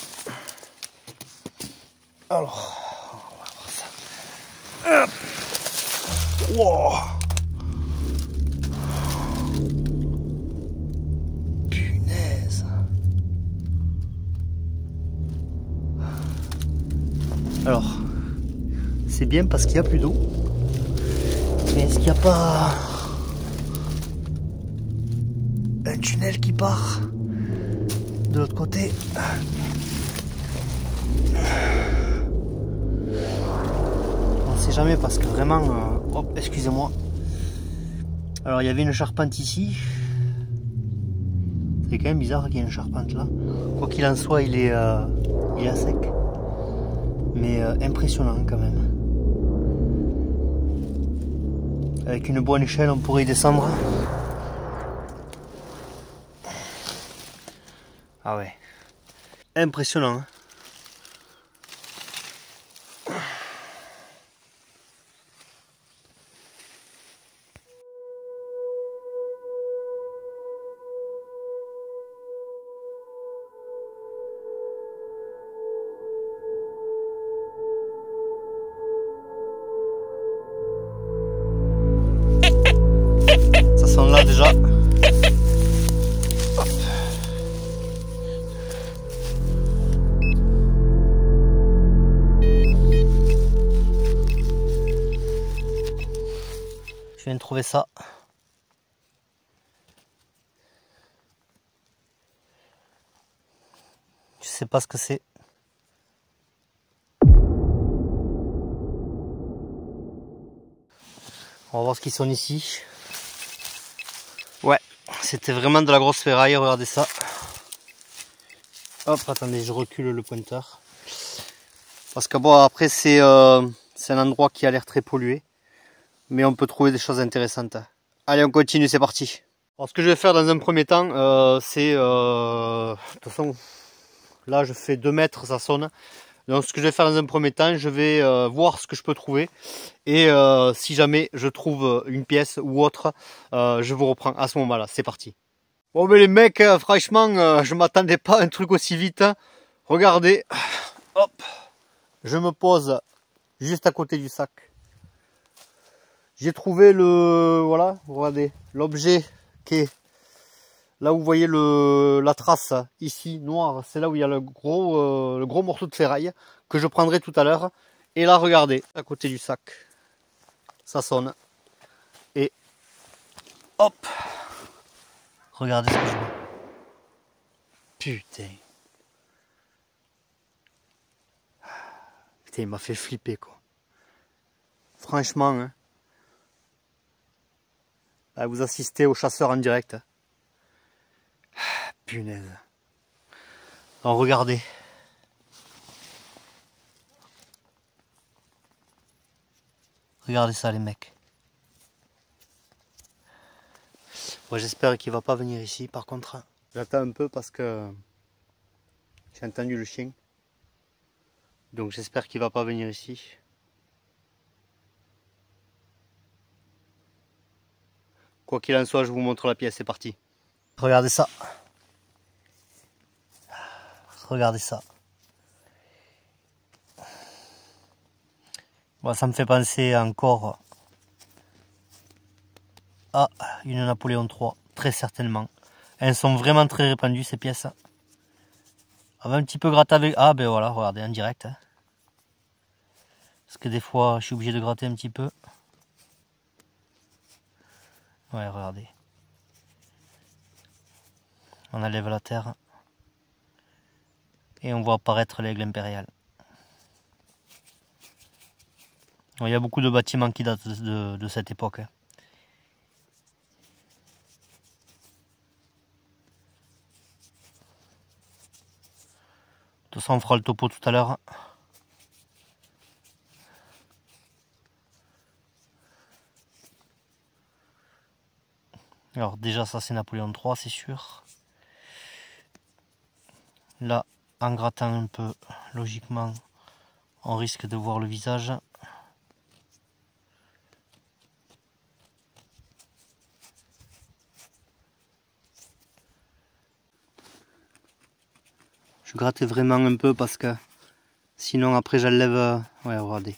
Alors, on va voir ça. Hop. Wow. Punaise. Alors, c'est bien parce qu'il n'y a plus d'eau. Mais est-ce qu'il n'y a pas un tunnel qui part de l'autre côté? On ne sait jamais parce que vraiment... hop, excusez-moi. Alors il y avait une charpente ici. C'est quand même bizarre qu'il y ait une charpente là. Quoi qu'il en soit, il est à sec. Mais impressionnant quand même. Avec une bonne échelle, on pourrait y descendre. Ah ouais. Impressionnant. Hein. Ça sent là déjà. Hop. Je viens de trouver ça. Je sais pas ce que c'est. On va voir ce qu'ils sont ici. Ouais, c'était vraiment de la grosse ferraille, regardez ça. Hop, attendez, je recule le pointeur. Parce que bon, après c'est un endroit qui a l'air très pollué. Mais on peut trouver des choses intéressantes. Allez, on continue, c'est parti. Alors ce que je vais faire dans un premier temps, c'est... de toute façon, là je fais 2 mètres, ça sonne. Donc ce que je vais faire dans un premier temps, je vais voir ce que je peux trouver. Et si jamais je trouve une pièce ou autre, je vous reprends à ce moment-là. C'est parti. Bon mais les mecs, franchement, je m'attendais pas à un truc aussi vite. Regardez, hop, je me pose juste à côté du sac. J'ai trouvé voilà, regardez, l'objet qui est là où vous voyez la trace ici noire, c'est là où il y a le gros morceau de ferraille que je prendrai tout à l'heure. Et là, regardez, à côté du sac, ça sonne. Et hop, regardez ce que je vois. Putain. Putain, il m'a fait flipper quoi. Franchement, hein. Vous assistez au chasseur en direct. Punaise. Alors regardez. Regardez ça les mecs. Moi j'espère qu'il va pas venir ici par contre. J'attends un peu parce que j'ai entendu le chien. Donc j'espère qu'il va pas venir ici. Quoi qu'il en soit, je vous montre la pièce, c'est parti. Regardez ça. Regardez ça. Bon, ça me fait penser encore à une Napoléon III, très certainement. Elles sont vraiment très répandues ces pièces. On va un petit peu gratter avec... Ah ben voilà, regardez, en direct. Hein. Parce que des fois, je suis obligé de gratter un petit peu. Ouais, regardez. On enlève la terre. Et on voit apparaître l'aigle impérial. Il y a beaucoup de bâtiments qui datent de cette époque. toute façon, on fera le topo tout à l'heure. Alors déjà ça c'est Napoléon III, c'est sûr. Là, en grattant un peu, logiquement, on risque de voir le visage. Je gratte vraiment un peu parce que sinon après j'enlève... Ouais, regardez.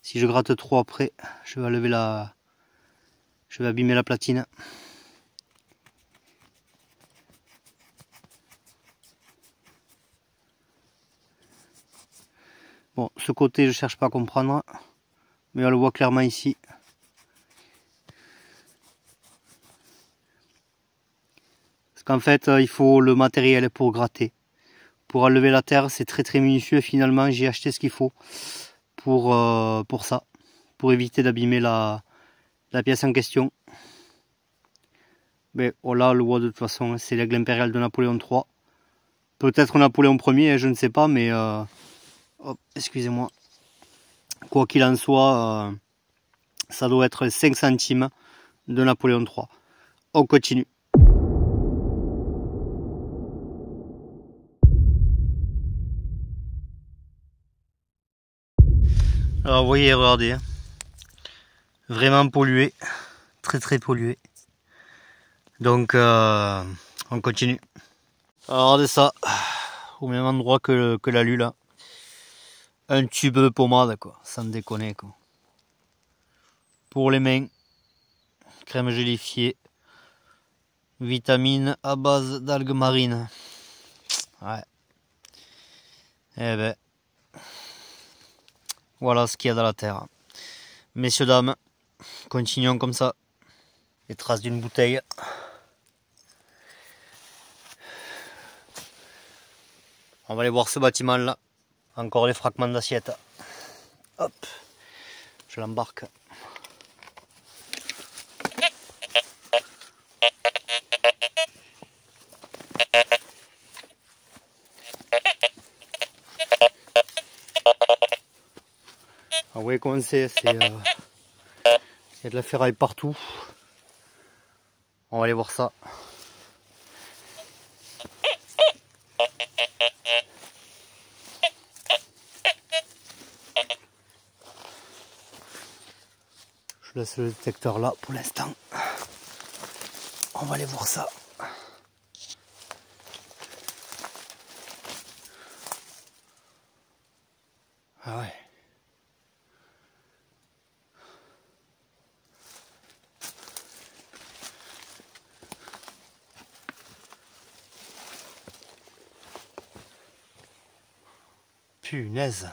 Si je gratte trop après, je vais lever la... Je vais abîmer la platine. Bon, ce côté je cherche pas à comprendre, mais on le voit clairement ici. Parce qu'en fait, il faut le matériel pour gratter. Pour enlever la terre, c'est très minutieux. Finalement, j'ai acheté ce qu'il faut pour ça, pour éviter d'abîmer la pièce en question. Mais oh là, on le voit de toute façon, c'est l'aigle impérial de Napoléon III. Peut-être Napoléon Ier, je ne sais pas, mais excusez-moi. Quoi qu'il en soit, ça doit être 5 centimes de Napoléon III. On continue. Alors vous voyez, regardez, hein. Vraiment pollué, très pollué. Donc on continue. Alors regardez ça, au même endroit que la lue là. Un tube de pommade quoi, sans déconner quoi. Pour les mains, crème gélifiée, vitamine à base d'algues marines. Ouais. Eh ben, voilà ce qu'il y a dans la terre. Messieurs, dames, continuons comme ça. Les traces d'une bouteille. On va aller voir ce bâtiment là. Encore les fragments d'assiette. Hop, je l'embarque. Ah, vous voyez comment c'est, il y a de la ferraille partout. On va aller voir ça. Je laisse le détecteur là pour l'instant. On va aller voir ça. Ah ouais. Punaise.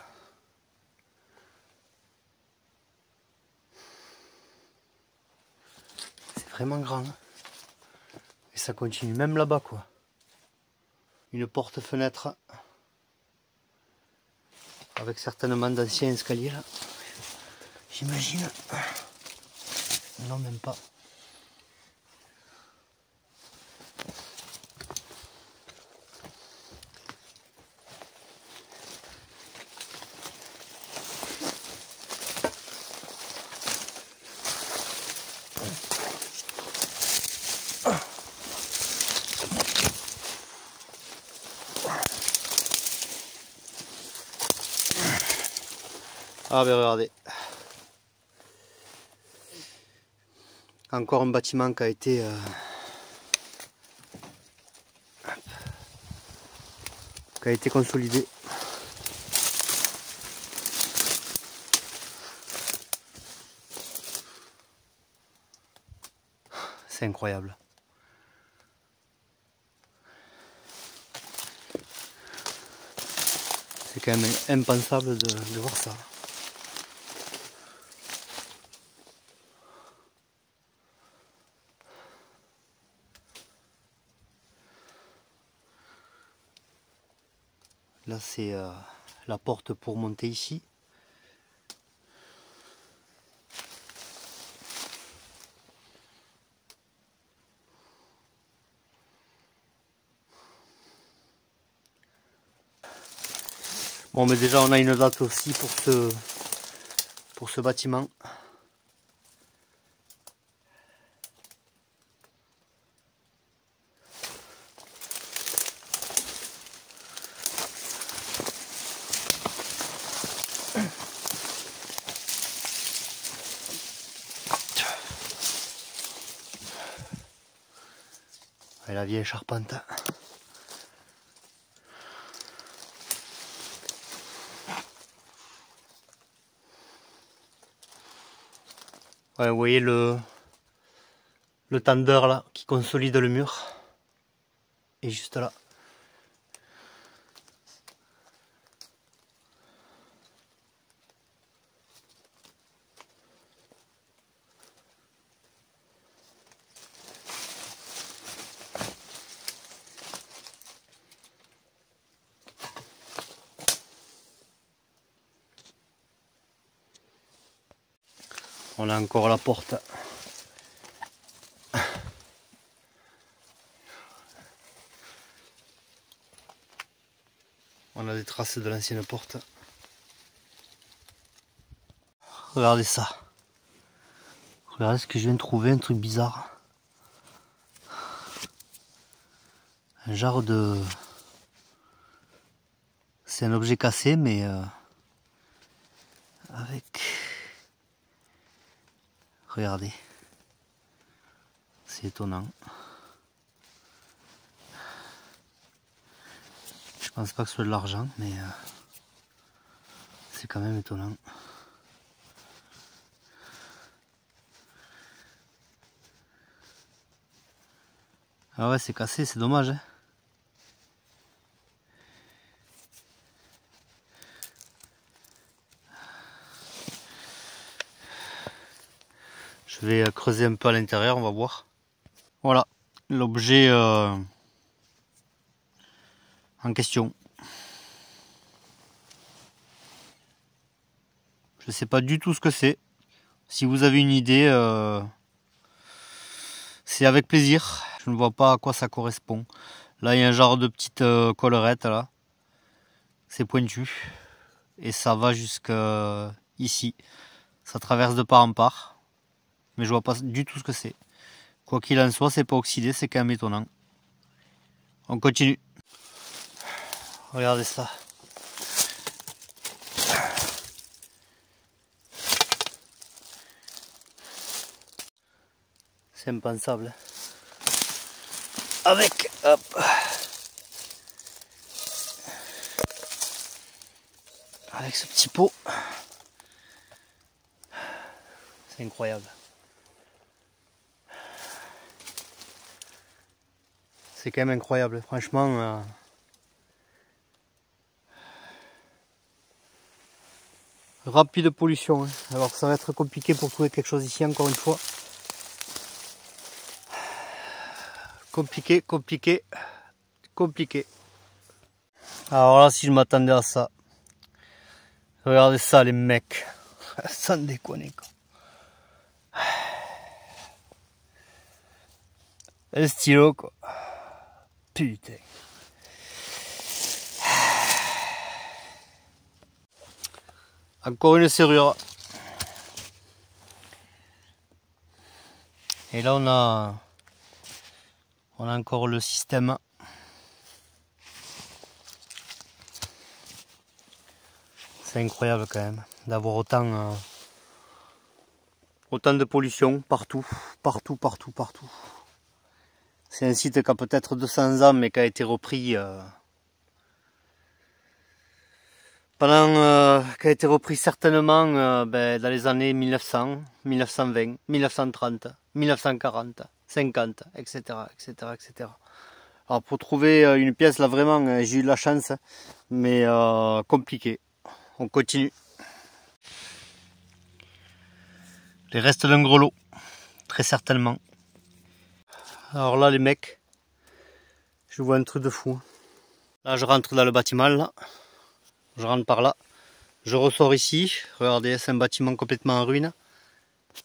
C'est vraiment grand. Hein. Et ça continue même là-bas quoi. Une porte-fenêtre. Avec certainement d'anciens escaliers là. J'imagine. Non, même pas. Ah ben regardez. Encore un bâtiment qui a été consolidé. C'est incroyable. C'est quand même impensable de voir ça. Là c'est la porte pour monter ici. Bon, mais déjà on a une date aussi pour ce bâtiment. Et la vieille charpente. Ouais, vous voyez le tendeur là qui consolide le mur. Et juste là. On a encore la porte. On a des traces de l'ancienne porte. Regardez ça. Regardez ce que je viens de trouver, un truc bizarre. Un genre de... C'est un objet cassé, mais avec... Regardez. C'est étonnant. Je pense pas que ce soit de l'argent, mais c'est quand même étonnant. Ah ouais, c'est cassé, c'est dommage. Hein. Je vais creuser un peu à l'intérieur, on va voir. Voilà, l'objet en question. Je ne sais pas du tout ce que c'est. Si vous avez une idée, c'est avec plaisir. Je ne vois pas à quoi ça correspond. Là, il y a un genre de petite collerette là. C'est pointu. Et ça va jusqu'à ici. Ça traverse de part en part. Mais je vois pas du tout ce que c'est. Quoi qu'il en soit, c'est pas oxydé, c'est quand même étonnant. On continue. Regardez ça. C'est impensable. Avec, hop. Avec ce petit pot. C'est incroyable. C'est quand même incroyable, franchement. Rapide pollution. Hein. Alors ça va être compliqué pour trouver quelque chose ici encore une fois. Compliqué, compliqué, compliqué. Alors là, si je m'attendais à ça. Regardez ça les mecs. Sans déconner quoi. Un stylo quoi. Putain. Encore une serrure. Et là on a encore le système. C'est incroyable quand même d'avoir autant de pollution partout, partout, partout, partout. C'est un site qui a peut-être 200 ans mais qui a été repris qui a été repris certainement dans les années 1900, 1920, 1930, 1940, 50, etc., etc., etc. Alors pour trouver une pièce là vraiment, j'ai eu de la chance, mais compliqué. On continue. Les restes d'un grelot, très certainement. Alors là les mecs, je vois un truc de fou. Là je rentre dans le bâtiment là. Je rentre par là, je ressors ici, regardez, c'est un bâtiment complètement en ruine.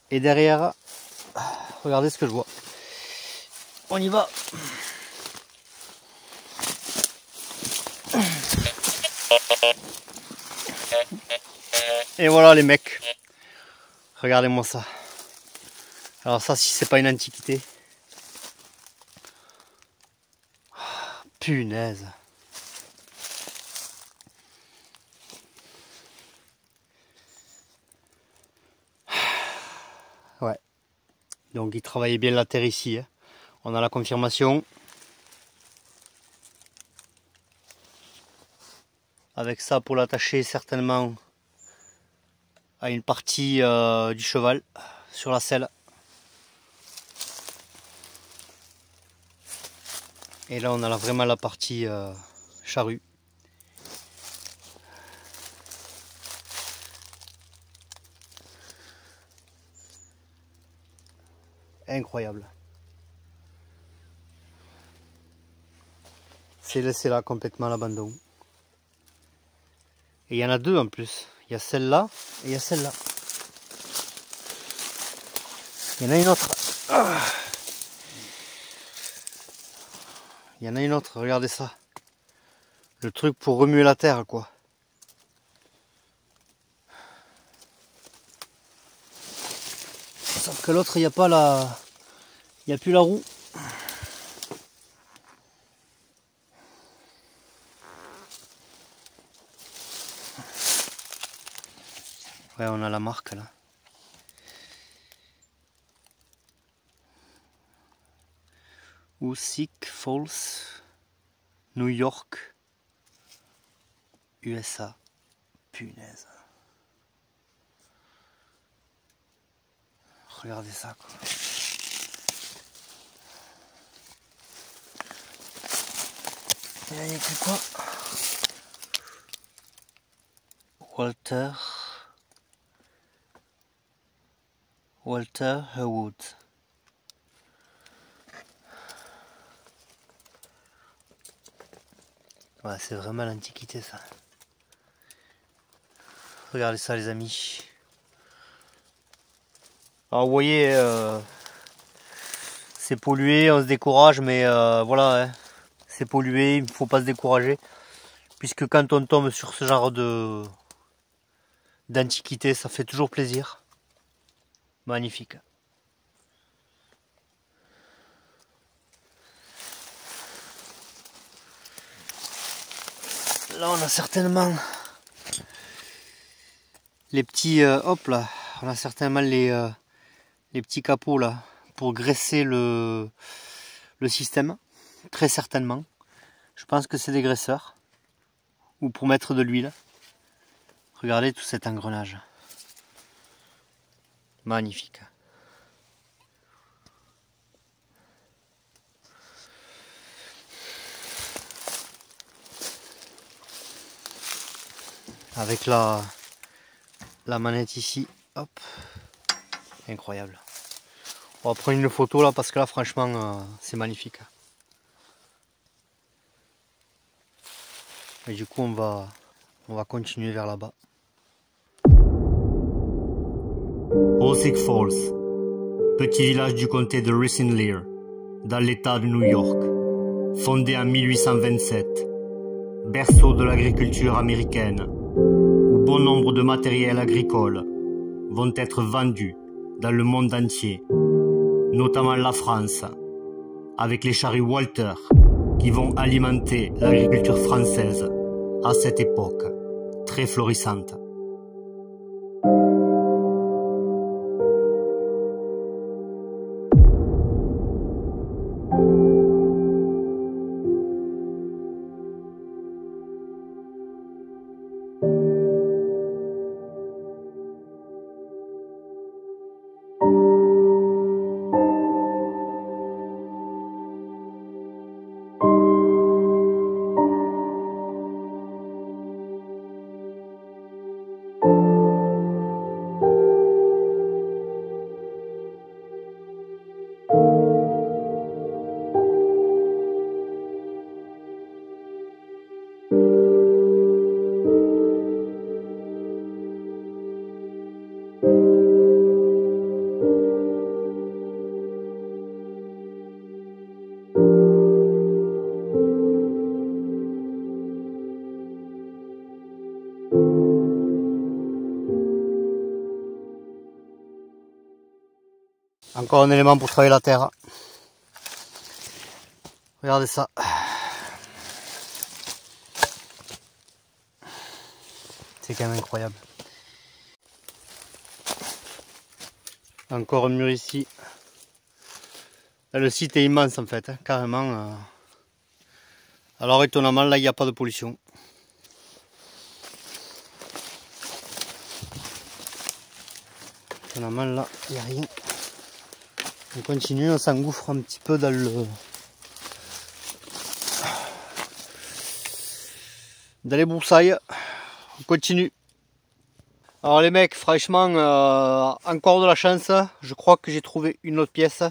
Et derrière, regardez ce que je vois. On y va. Et voilà les mecs. Regardez-moi ça. Alors ça, si c'est pas une antiquité. Punaise. Ouais. Donc il travaillait bien la terre ici. Hein. On a la confirmation. Avec ça pour l'attacher certainement à une partie du cheval sur la selle. Et là on a vraiment la partie charrue. Incroyable. C'est laissé là complètement à l'abandon. Et il y en a deux en plus. Il y a celle-là et il y a celle-là. Il y en a une autre. Il y en a une autre, regardez ça. Le truc pour remuer la terre, quoi. Sauf que l'autre, il n'y a pas la... Il n'y a plus la roue. Ouais, on a la marque là. Hoosick Falls, New York, USA. Punaise. Regardez ça quoi. Et là, il y a écrit quoi? Walter Heywood. Ouais, c'est vraiment l'antiquité ça. Regardez ça les amis. Alors vous voyez, c'est pollué, on se décourage, mais voilà, hein, c'est pollué, il ne faut pas se décourager. Puisque quand on tombe sur ce genre d'antiquité, ça fait toujours plaisir. Magnifique. Là on a certainement les petits hop là, on a certainement les petits capots là pour graisser le système, très certainement. Je pense que c'est des graisseurs ou pour mettre de l'huile. Regardez tout cet engrenage. Magnifique. Avec la manette ici, hop, incroyable. On va prendre une photo là parce que là franchement c'est magnifique. Et du coup on va continuer vers là-bas. Hoosick Falls, petit village du comté de Rensselaer, dans l'état de New York, fondé en 1827, berceau de l'agriculture américaine, où bon nombre de matériels agricoles vont être vendus dans le monde entier, notamment la France, avec les charrues Walter qui vont alimenter l'agriculture française à cette époque très florissante. Encore un élément pour travailler la terre. Regardez ça. C'est quand même incroyable. Encore un mur ici. Là, le site est immense en fait, hein, carrément. Alors étonnamment, là il n'y a pas de pollution. Étonnamment, là il n'y a rien. On continue, on s'engouffre un petit peu dans les broussailles. On continue. Alors les mecs, franchement, encore de la chance. Je crois que j'ai trouvé une autre pièce.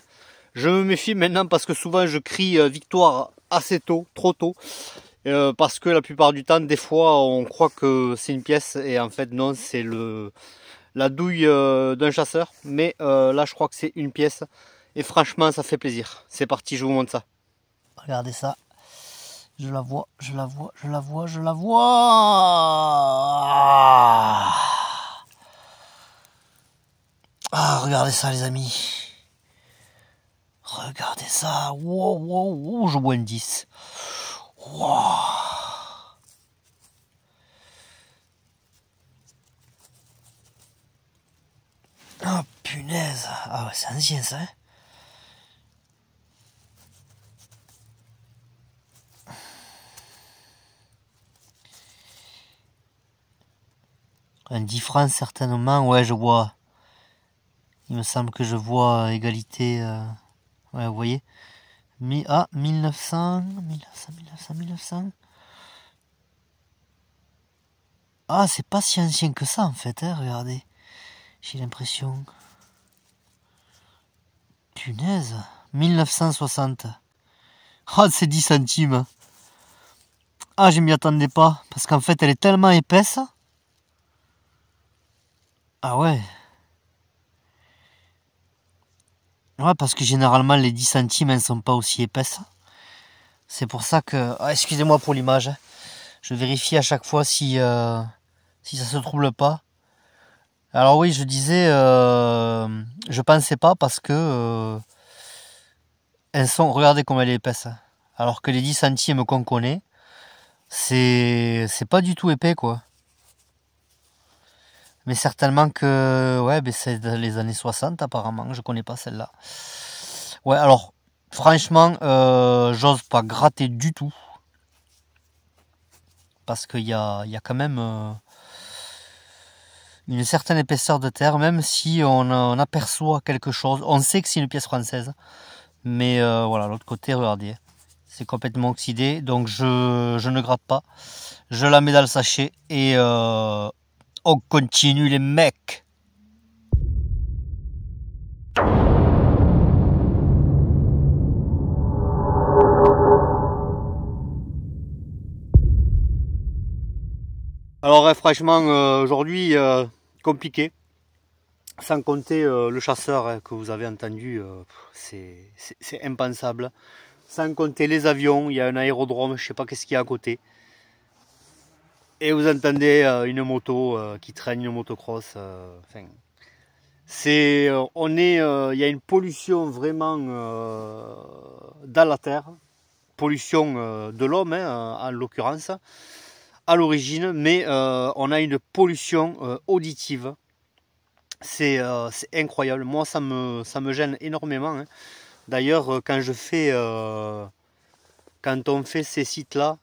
Je me méfie maintenant parce que souvent je crie victoire assez tôt, trop tôt. Parce que la plupart du temps, des fois, on croit que c'est une pièce et en fait non, c'est la douille d'un chasseur. Mais là, je crois que c'est une pièce et franchement, ça fait plaisir. C'est parti, je vous montre ça. Regardez ça. Je la vois, je la vois, je la vois, je la vois. Ah, regardez ça les amis. Regardez ça. Wow, wow, wow, je vois une 10. Wow. Oh punaise. Ah ouais, c'est ancien ça. Hein. Un 10 francs certainement. Ouais, je vois. Il me semble que je vois égalité. Ouais, vous voyez. 1900. Ah, c'est pas si ancien que ça en fait, hein, regardez. J'ai l'impression. Punaise. 1960. Ah, c'est 10 centimes. Ah, je m'y attendais pas. Parce qu'en fait, elle est tellement épaisse. Ah ouais. Ouais, parce que généralement, les 10 centimes, elles sont pas aussi épaisses. C'est pour ça que... Ah, excusez-moi pour l'image. Je vérifie à chaque fois si ça se trouble pas. Alors oui, je disais... je pensais pas parce que... elles sont... Regardez comme elle est épaisse. Alors que les 10 centimes qu'on connaît, c'est pas du tout épais, quoi. Mais certainement que... Ouais, ben c'est les années 60 apparemment. Je connais pas celle-là. Ouais, alors... Franchement, j'ose pas gratter du tout. Parce qu'il y a quand même une certaine épaisseur de terre, même si on aperçoit quelque chose. On sait que c'est une pièce française. Mais voilà, l'autre côté, regardez. C'est complètement oxydé. Donc je ne gratte pas. Je la mets dans le sachet. Et on continue les mecs. Alors franchement, aujourd'hui, compliqué. Sans compter le chasseur que vous avez entendu, c'est impensable. Sans compter les avions, il y a un aérodrome, je sais pas qu'est-ce qu'il y a à côté. Et vous entendez une moto qui traîne, une motocross. Enfin, il y a une pollution vraiment dans la terre, pollution de l'homme en l'occurrence, à l'origine, mais on a une pollution auditive. C'est incroyable. Moi, ça me gêne énormément. Hein. D'ailleurs, quand on fait ces sites-là,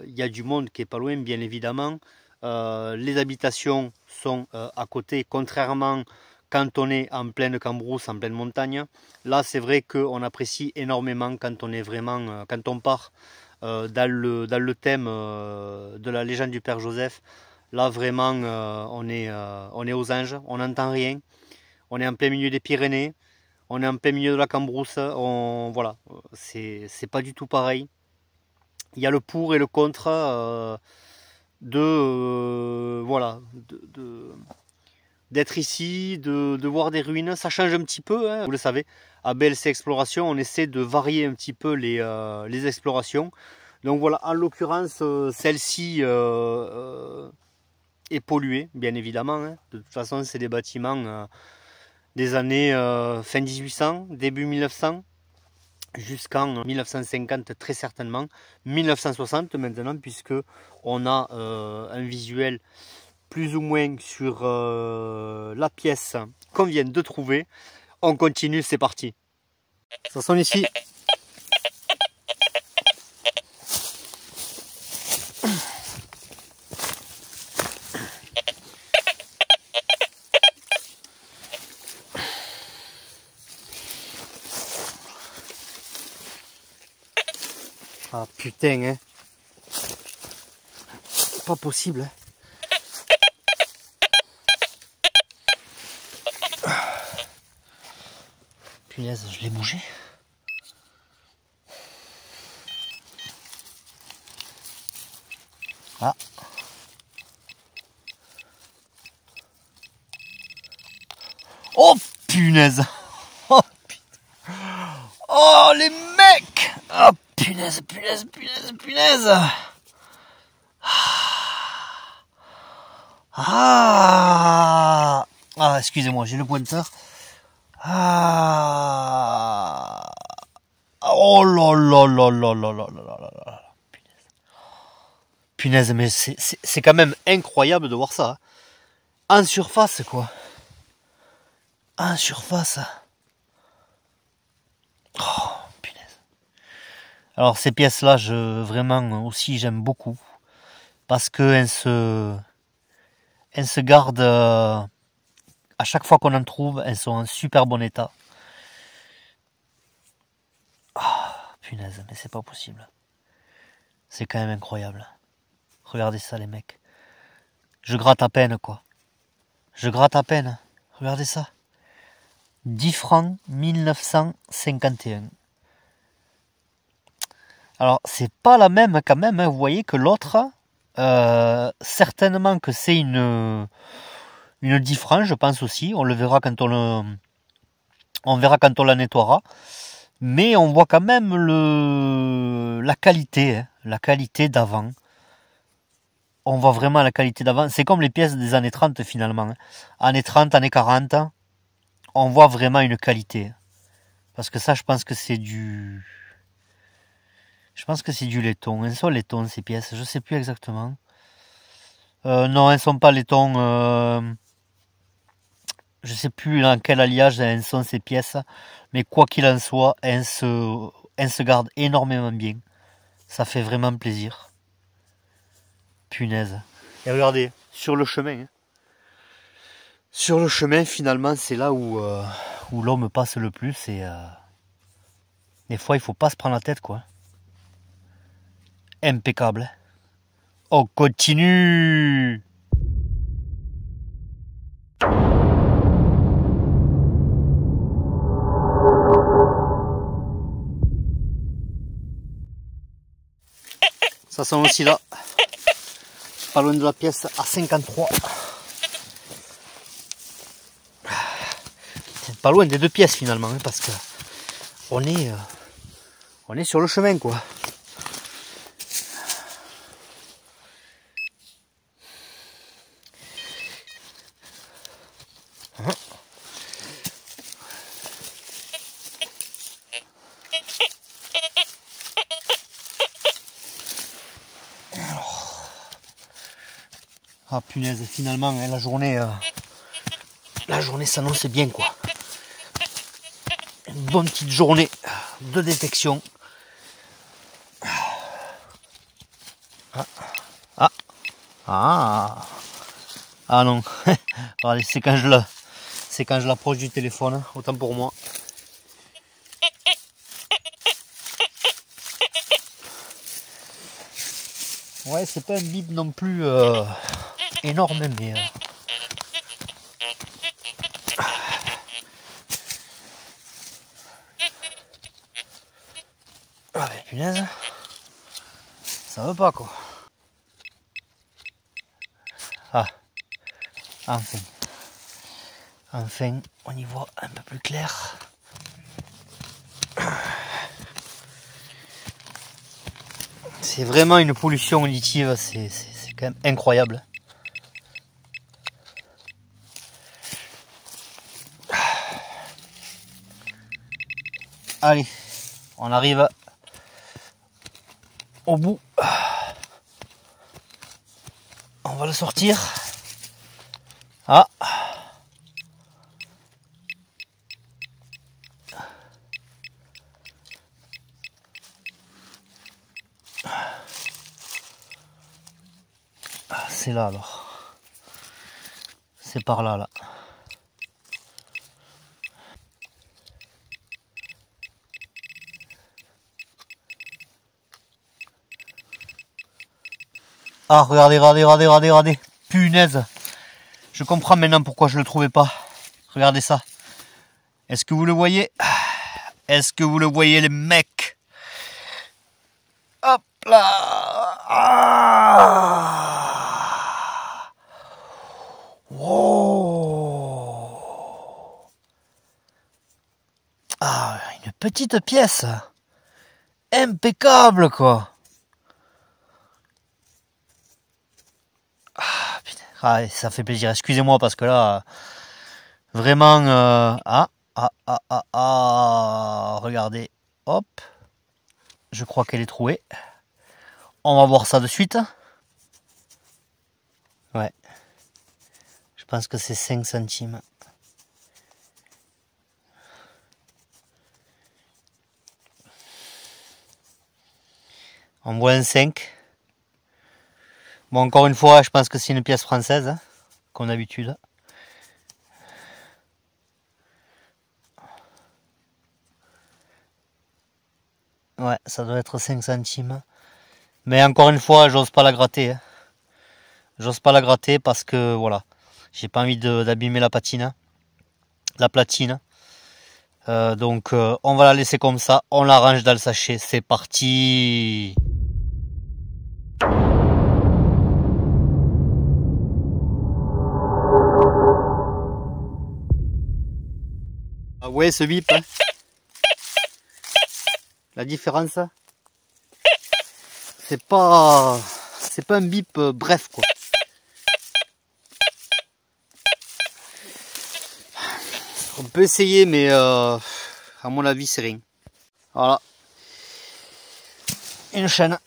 il y a du monde qui est pas loin, bien évidemment. Les habitations sont à côté, contrairement quand on est en pleine cambrousse, en pleine montagne. Là, c'est vrai qu'on apprécie énormément quand on est vraiment, quand on part dans le thème de la légende du Père Joseph. Là, vraiment, on est aux anges, on n'entend rien. On est en plein milieu des Pyrénées, on est en plein milieu de la Cambrousse. Voilà, c'est pas du tout pareil. Il y a le pour et le contre voilà, d'être ici, de voir des ruines. Ça change un petit peu, hein, vous le savez. À BLC Exploration, on essaie de varier un petit peu les explorations. Donc voilà, en l'occurrence, celle-ci est polluée, bien évidemment. Hein. De toute façon, c'est des bâtiments des années fin 1800, début 1900, jusqu'en 1950 très certainement, 1960 maintenant, puisque on a un visuel plus ou moins sur la pièce qu'on vient de trouver. On continue, c'est parti. Ça sonne ici. Ah putain, hein. Pas possible, hein. Punaise, je l'ai bougé. Ah. Oh punaise. Oh putain. Oh les mecs. Oh punaise, punaise, punaise, punaise. Ah, ah excusez-moi, j'ai le pointeur. Ah. Oh là là là là là là là là là. Punaise. Punaise, mais c'est quand même incroyable de voir ça. Hein. En surface, quoi. En surface. Oh, punaise. Alors ces pièces-là, vraiment aussi j'aime beaucoup. Parce qu'elles se gardent, à chaque fois qu'on en trouve, elles sont en super bon état. Ah, punaise, mais c'est pas possible. C'est quand même incroyable. Regardez ça les mecs. Je gratte à peine quoi. Je gratte à peine. Regardez ça. 10 francs 1951. Alors c'est pas la même quand même, hein. Vous voyez que l'autre, certainement que c'est une 10 francs, je pense aussi. On le verra quand on verra quand on la nettoiera. Mais on voit quand même la qualité, hein, la qualité d'avant. On voit vraiment la qualité d'avant. C'est comme les pièces des années 30 finalement. Hein. Années 30, années 40, on voit vraiment une qualité. Parce que ça, je pense que c'est du... Je pense que c'est du laiton. Elles sont laiton ces pièces, je sais plus exactement. Non, elles sont pas laiton. Je sais plus dans quel alliage elles sont ces pièces. Mais quoi qu'il en soit, elles se gardent énormément bien. Ça fait vraiment plaisir. Punaise. Et regardez, sur le chemin. Hein. Sur le chemin, finalement, c'est là où l'homme passe le plus. Et des fois, il faut pas se prendre la tête, quoi. Impeccable. On continue. Ça sent aussi là. Pas loin de la pièce à 53. C'est pas loin des deux pièces finalement, hein, parce que on est sur le chemin quoi. Ah punaise, finalement hein, la journée s'annonce bien quoi. Une bonne petite journée de détection. Ah non. Regardez, c'est quand je l'approche du téléphone, autant pour moi. Ouais, c'est pas un bip non plus énorme, mais ah mais punaise, ça veut pas quoi. Ah, enfin, on y voit un peu plus clair. C'est vraiment une pollution auditive, c'est quand même incroyable. Allez, on arrive au bout. On va le sortir. Ah. C'est là alors. C'est par là, là. Ah, regardez, regardez, regardez, regardez, regardez. Punaise. Je comprends maintenant pourquoi je le trouvais pas. Regardez ça. Est-ce que vous le voyez? Est-ce que vous le voyez, les mecs? Hop là. Ah. Wow. Ah, une petite pièce. Impeccable, quoi. Ah, putain. Ah, ça fait plaisir. Excusez-moi parce que là, vraiment... regardez. Hop. Je crois qu'elle est trouée. On va voir ça de suite. Ouais. Je pense que c'est 5 centimes. On voit un 5. Bon, encore une fois, je pense que c'est une pièce française, hein, comme d'habitude. Ouais, ça doit être 5 centimes. Mais encore une fois, j'ose pas la gratter. Hein. J'ose pas la gratter parce que, voilà, j'ai pas envie d'abîmer la patine. La platine. Donc, on va la laisser comme ça. On la range dans le sachet. C'est parti! Ah ouais, ce bip, hein. La différence, c'est pas un bip bref, quoi. On peut essayer, mais à mon avis, c'est rien. Voilà. Une chaîne.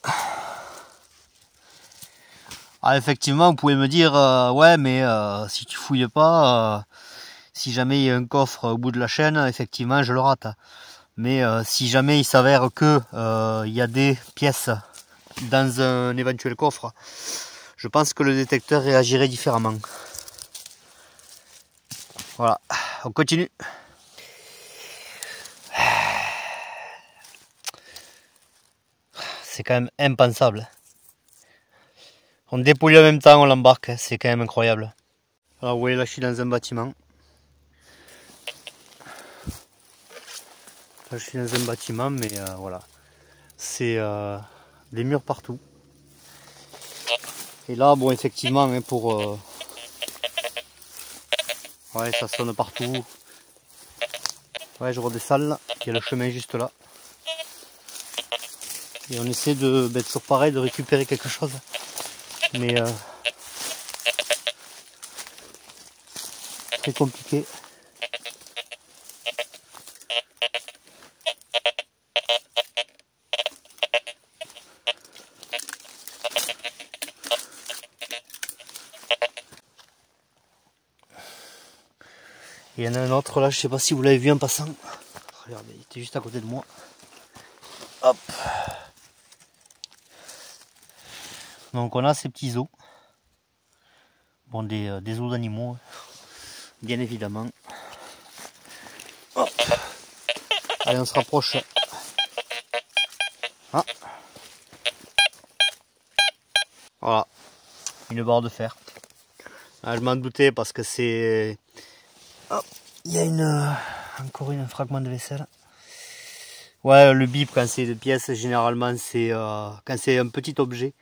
Ah, effectivement, vous pouvez me dire, ouais, mais si tu fouilles pas, si jamais il y a un coffre au bout de la chaîne, effectivement, je le rate. Mais si jamais il s'avère que il y a des pièces dans un éventuel coffre, je pense que le détecteur réagirait différemment. Voilà, on continue. C'est quand même impensable. On dépouille en même temps, on l'embarque, c'est quand même incroyable. Alors vous voyez, là je suis dans un bâtiment. Là, je suis dans un bâtiment, mais voilà. C'est des murs partout. Et là, bon, effectivement, hein, pour... ouais, ça sonne partout. Ouais, je redescends là. Il y a le chemin juste là. Et on essaie d'être sur pareil, de récupérer quelque chose. Mais très compliqué. Il y en a un autre là, je sais pas si vous l'avez vu en passant. Regardez, il était juste à côté de moi. Hop. Donc on a ces petits os. Bon, des os d'animaux, bien évidemment. Hop. Allez, on se rapproche. Ah. Voilà, une barre de fer. Ah, je m'en doutais parce que c'est... Oh, il y a encore un fragment de vaisselle. Ouais, le bip quand c'est des pièces, généralement c'est quand c'est un petit objet,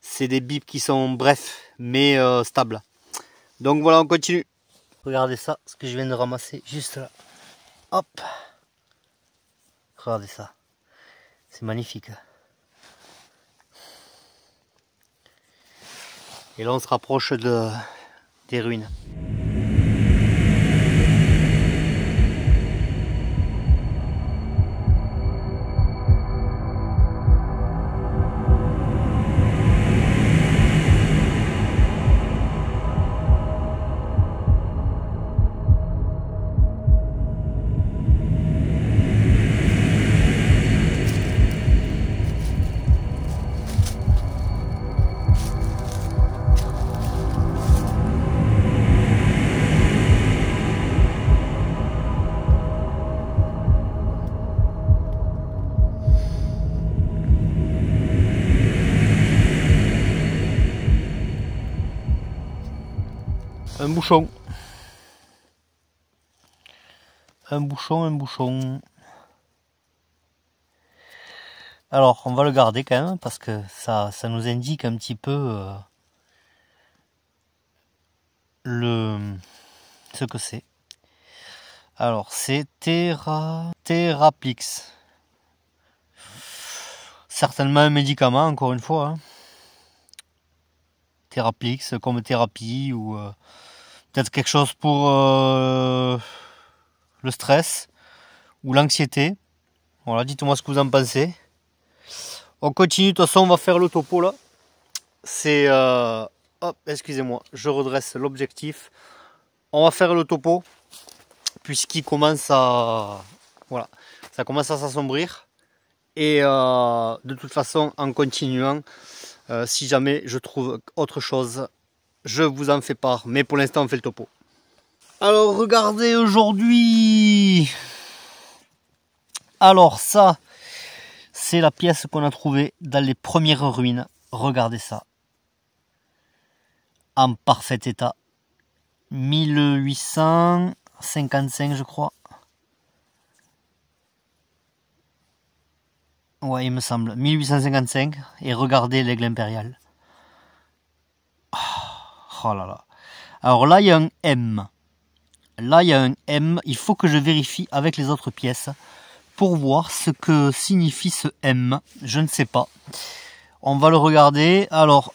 c'est des bips qui sont brefs mais stables. Donc voilà, on continue. Regardez ça, ce que je viens de ramasser juste là. Hop. Regardez ça. C'est magnifique. Et là on se rapproche des ruines. Un bouchon. Un bouchon, un bouchon. Alors, on va le garder quand même, parce que ça nous indique un petit peu ce que c'est. Alors, c'est Theraplix. Certainement un médicament, encore une fois. Hein. Theraplix, comme thérapie, ou peut-être quelque chose pour le stress ou l'anxiété. Voilà, dites-moi ce que vous en pensez. On continue, de toute façon, on va faire le topo là. C'est... hop, excusez-moi, je redresse l'objectif. On va faire le topo, puisqu'il commence à... Voilà, ça commence à s'assombrir. Et de toute façon, en continuant, si jamais je trouve autre chose, je vous en fais part. Mais pour l'instant, on fait le topo. Alors, regardez aujourd'hui. Alors ça, c'est la pièce qu'on a trouvée dans les premières ruines. Regardez ça. En parfait état. 1855, je crois. Ouais, il me semble. 1855. Et regardez l'aigle impérial. Oh là là. Alors là, il y a un M. Là, il y a un M. Il faut que je vérifie avec les autres pièces pour voir ce que signifie ce M. Je ne sais pas. On va le regarder. Alors,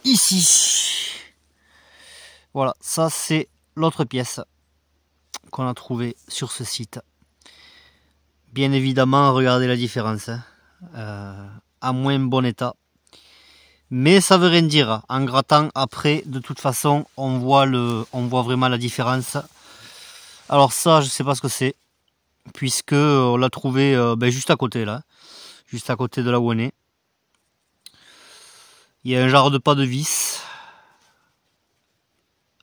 ici. Voilà, ça c'est l'autre pièce qu'on a trouvée sur ce site. Bien évidemment, regardez la différence. À moins bon état. Mais ça veut rien dire. En grattant après, de toute façon, on voit vraiment la différence. Alors ça, je sais pas ce que c'est. Puisque on l'a trouvé juste à côté là. Juste à côté de là où on est. Il y a un genre de pas de vis.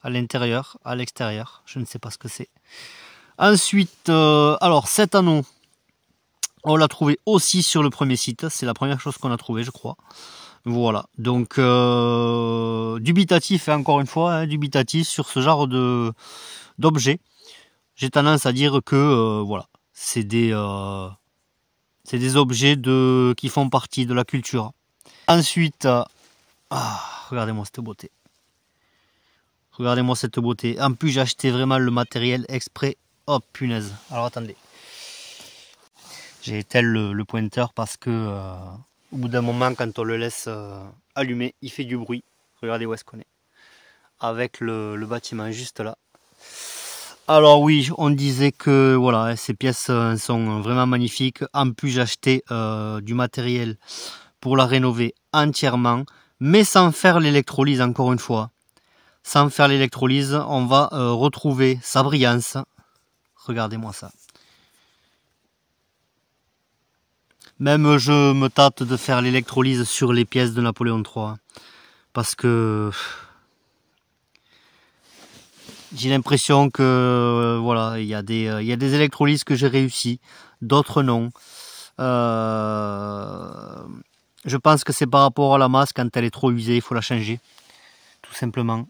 À l'intérieur, à l'extérieur, je ne sais pas ce que c'est. Ensuite, alors cet anneau, on l'a trouvé aussi sur le premier site, c'est la première chose qu'on a trouvé, je crois. Voilà, donc dubitatif, encore une fois, hein, dubitatif sur ce genre d'objet. J'ai tendance à dire que voilà, c'est des objets qui font partie de la culture. Ensuite, regardez-moi cette beauté. Regardez-moi cette beauté. En plus, j'ai acheté vraiment le matériel exprès. Oh, punaise. Alors, attendez. J'ai éteint le pointeur parce que au bout d'un moment, quand on le laisse allumer, il fait du bruit. Regardez où est-ce qu'on est. Avec le bâtiment juste là. Alors oui, on disait que voilà, ces pièces sont vraiment magnifiques. En plus, j'ai acheté du matériel pour la rénover entièrement, mais sans faire l'électrolyse encore une fois. Sans faire l'électrolyse, on va retrouver sa brillance. Regardez-moi ça. Même je me tâte de faire l'électrolyse sur les pièces de Napoléon III. Parce que j'ai l'impression que voilà, il y a des électrolyses que j'ai réussi, d'autres non. Je pense que c'est par rapport à la masse, quand elle est trop usée, il faut la changer. Tout simplement.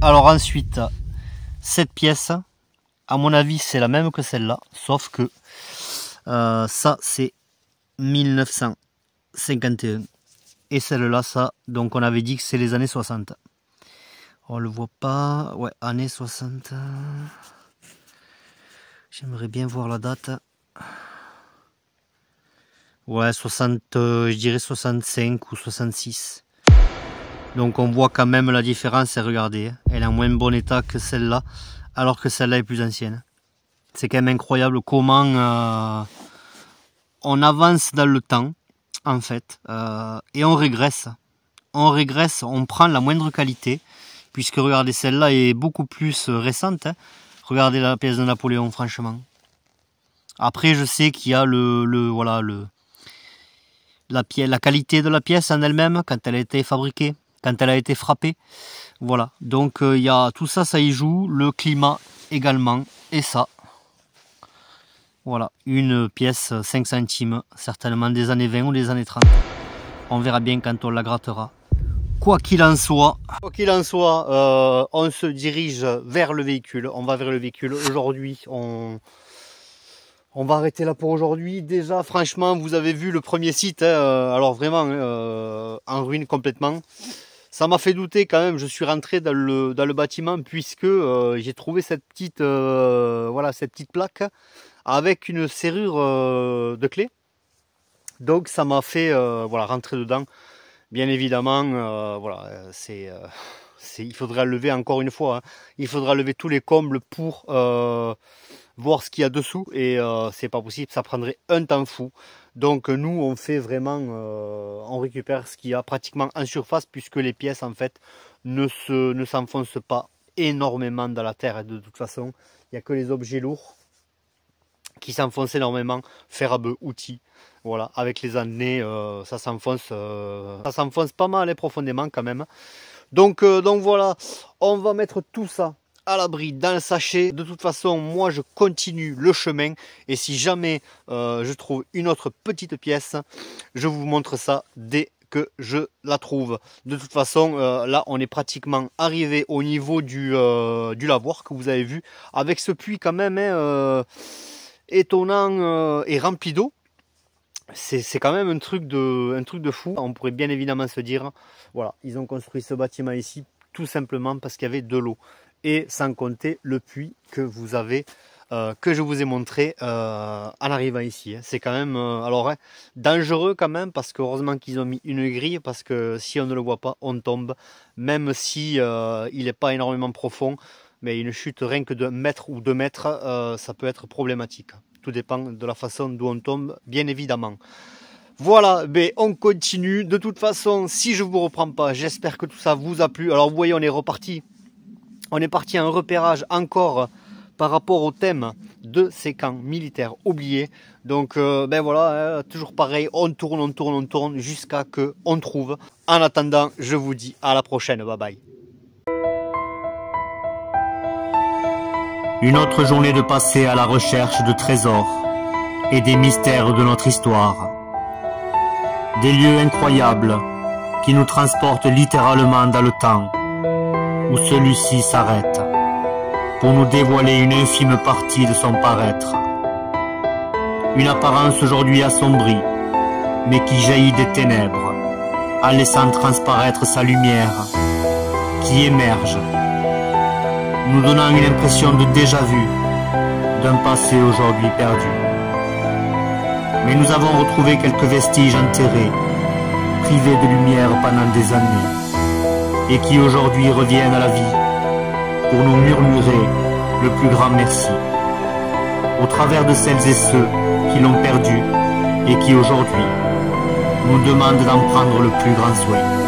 Alors ensuite, cette pièce, à mon avis, c'est la même que celle-là, sauf que ça, c'est 1951. Et celle-là, ça, donc on avait dit que c'est les années 60. On le voit pas, ouais, années 60. J'aimerais bien voir la date. Ouais, 60, je dirais 65 ou 66. Donc on voit quand même la différence, et regardez, elle est en moins bon état que celle-là, alors que celle-là est plus ancienne. C'est quand même incroyable comment on avance dans le temps, en fait, et on régresse. On régresse, on prend la moindre qualité, puisque regardez, celle-là est beaucoup plus récente. Hein. Regardez la pièce de Napoléon, franchement. Après, je sais qu'il y a la qualité de la pièce en elle-même, quand elle a été fabriquée, quand elle a été frappée. Voilà, donc il y a tout ça, ça y joue, le climat également, et ça. Voilà, une pièce 5 centimes, certainement des années 20 ou des années 30. On verra bien quand on la grattera. Quoi qu'il en soit, on se dirige vers le véhicule. On va vers le véhicule. Aujourd'hui, on va arrêter là pour aujourd'hui. Déjà, franchement, vous avez vu le premier site. Alors vraiment, en ruine complètement. Ça m'a fait douter quand même. Je suis rentré dans le bâtiment puisque j'ai trouvé cette petite, voilà, cette petite plaque avec une serrure de clé. Donc ça m'a fait voilà, rentrer dedans. Bien évidemment, voilà, il faudra lever encore une fois. Hein, il faudra lever tous les combles pour voir ce qu'il y a dessous. Et c'est pas possible, ça prendrait un temps fou. Donc nous, on fait vraiment, on récupère ce qu'il y a pratiquement en surface puisque les pièces en fait ne s'enfoncent pas énormément dans la terre. Et de toute façon, il n'y a que les objets lourds qui s'enfoncent énormément, fer à bœuf, outils. Voilà, avec les années, ça s'enfonce pas mal et profondément quand même. Donc voilà, on va mettre tout ça à l'abri dans le sachet. De toute façon, moi je continue le chemin et si jamais je trouve une autre petite pièce, je vous montre ça dès que je la trouve. De toute façon, là on est pratiquement arrivé au niveau du lavoir que vous avez vu, avec ce puits quand même étonnant et rempli d'eau. C'est quand même un truc de fou. On pourrait bien évidemment se dire, voilà, ils ont construit ce bâtiment ici tout simplement parce qu'il y avait de l'eau. Et sans compter le puits que vous avez, que je vous ai montré en arrivant ici. C'est quand même alors dangereux quand même parce que heureusement qu'ils ont mis une grille parce que si on ne le voit pas, on tombe. Même si il n'est pas énormément profond, mais une chute rien que de mètre ou 2 mètres, ça peut être problématique. Tout dépend de la façon d'où on tombe, bien évidemment. Voilà, ben on continue. De toute façon, si je ne vous reprends pas, j'espère que tout ça vous a plu. Alors vous voyez, on est reparti. On est parti à un repérage encore par rapport au thème de ces camps militaires oubliés. Donc ben voilà, toujours pareil, on tourne jusqu'à que on trouve. En attendant, je vous dis à la prochaine, bye bye. Une autre journée de passée à la recherche de trésors et des mystères de notre histoire. Des lieux incroyables qui nous transportent littéralement dans le temps, où celui-ci s'arrête, pour nous dévoiler une infime partie de son paraître. Une apparence aujourd'hui assombrie, mais qui jaillit des ténèbres, en laissant transparaître sa lumière, qui émerge, nous donnant une impression de déjà-vu, d'un passé aujourd'hui perdu. Mais nous avons retrouvé quelques vestiges enterrés, privés de lumière pendant des années, et qui aujourd'hui reviennent à la vie, pour nous murmurer le plus grand merci, au travers de celles et ceux qui l'ont perdu, et qui aujourd'hui nous demandent d'en prendre le plus grand soin.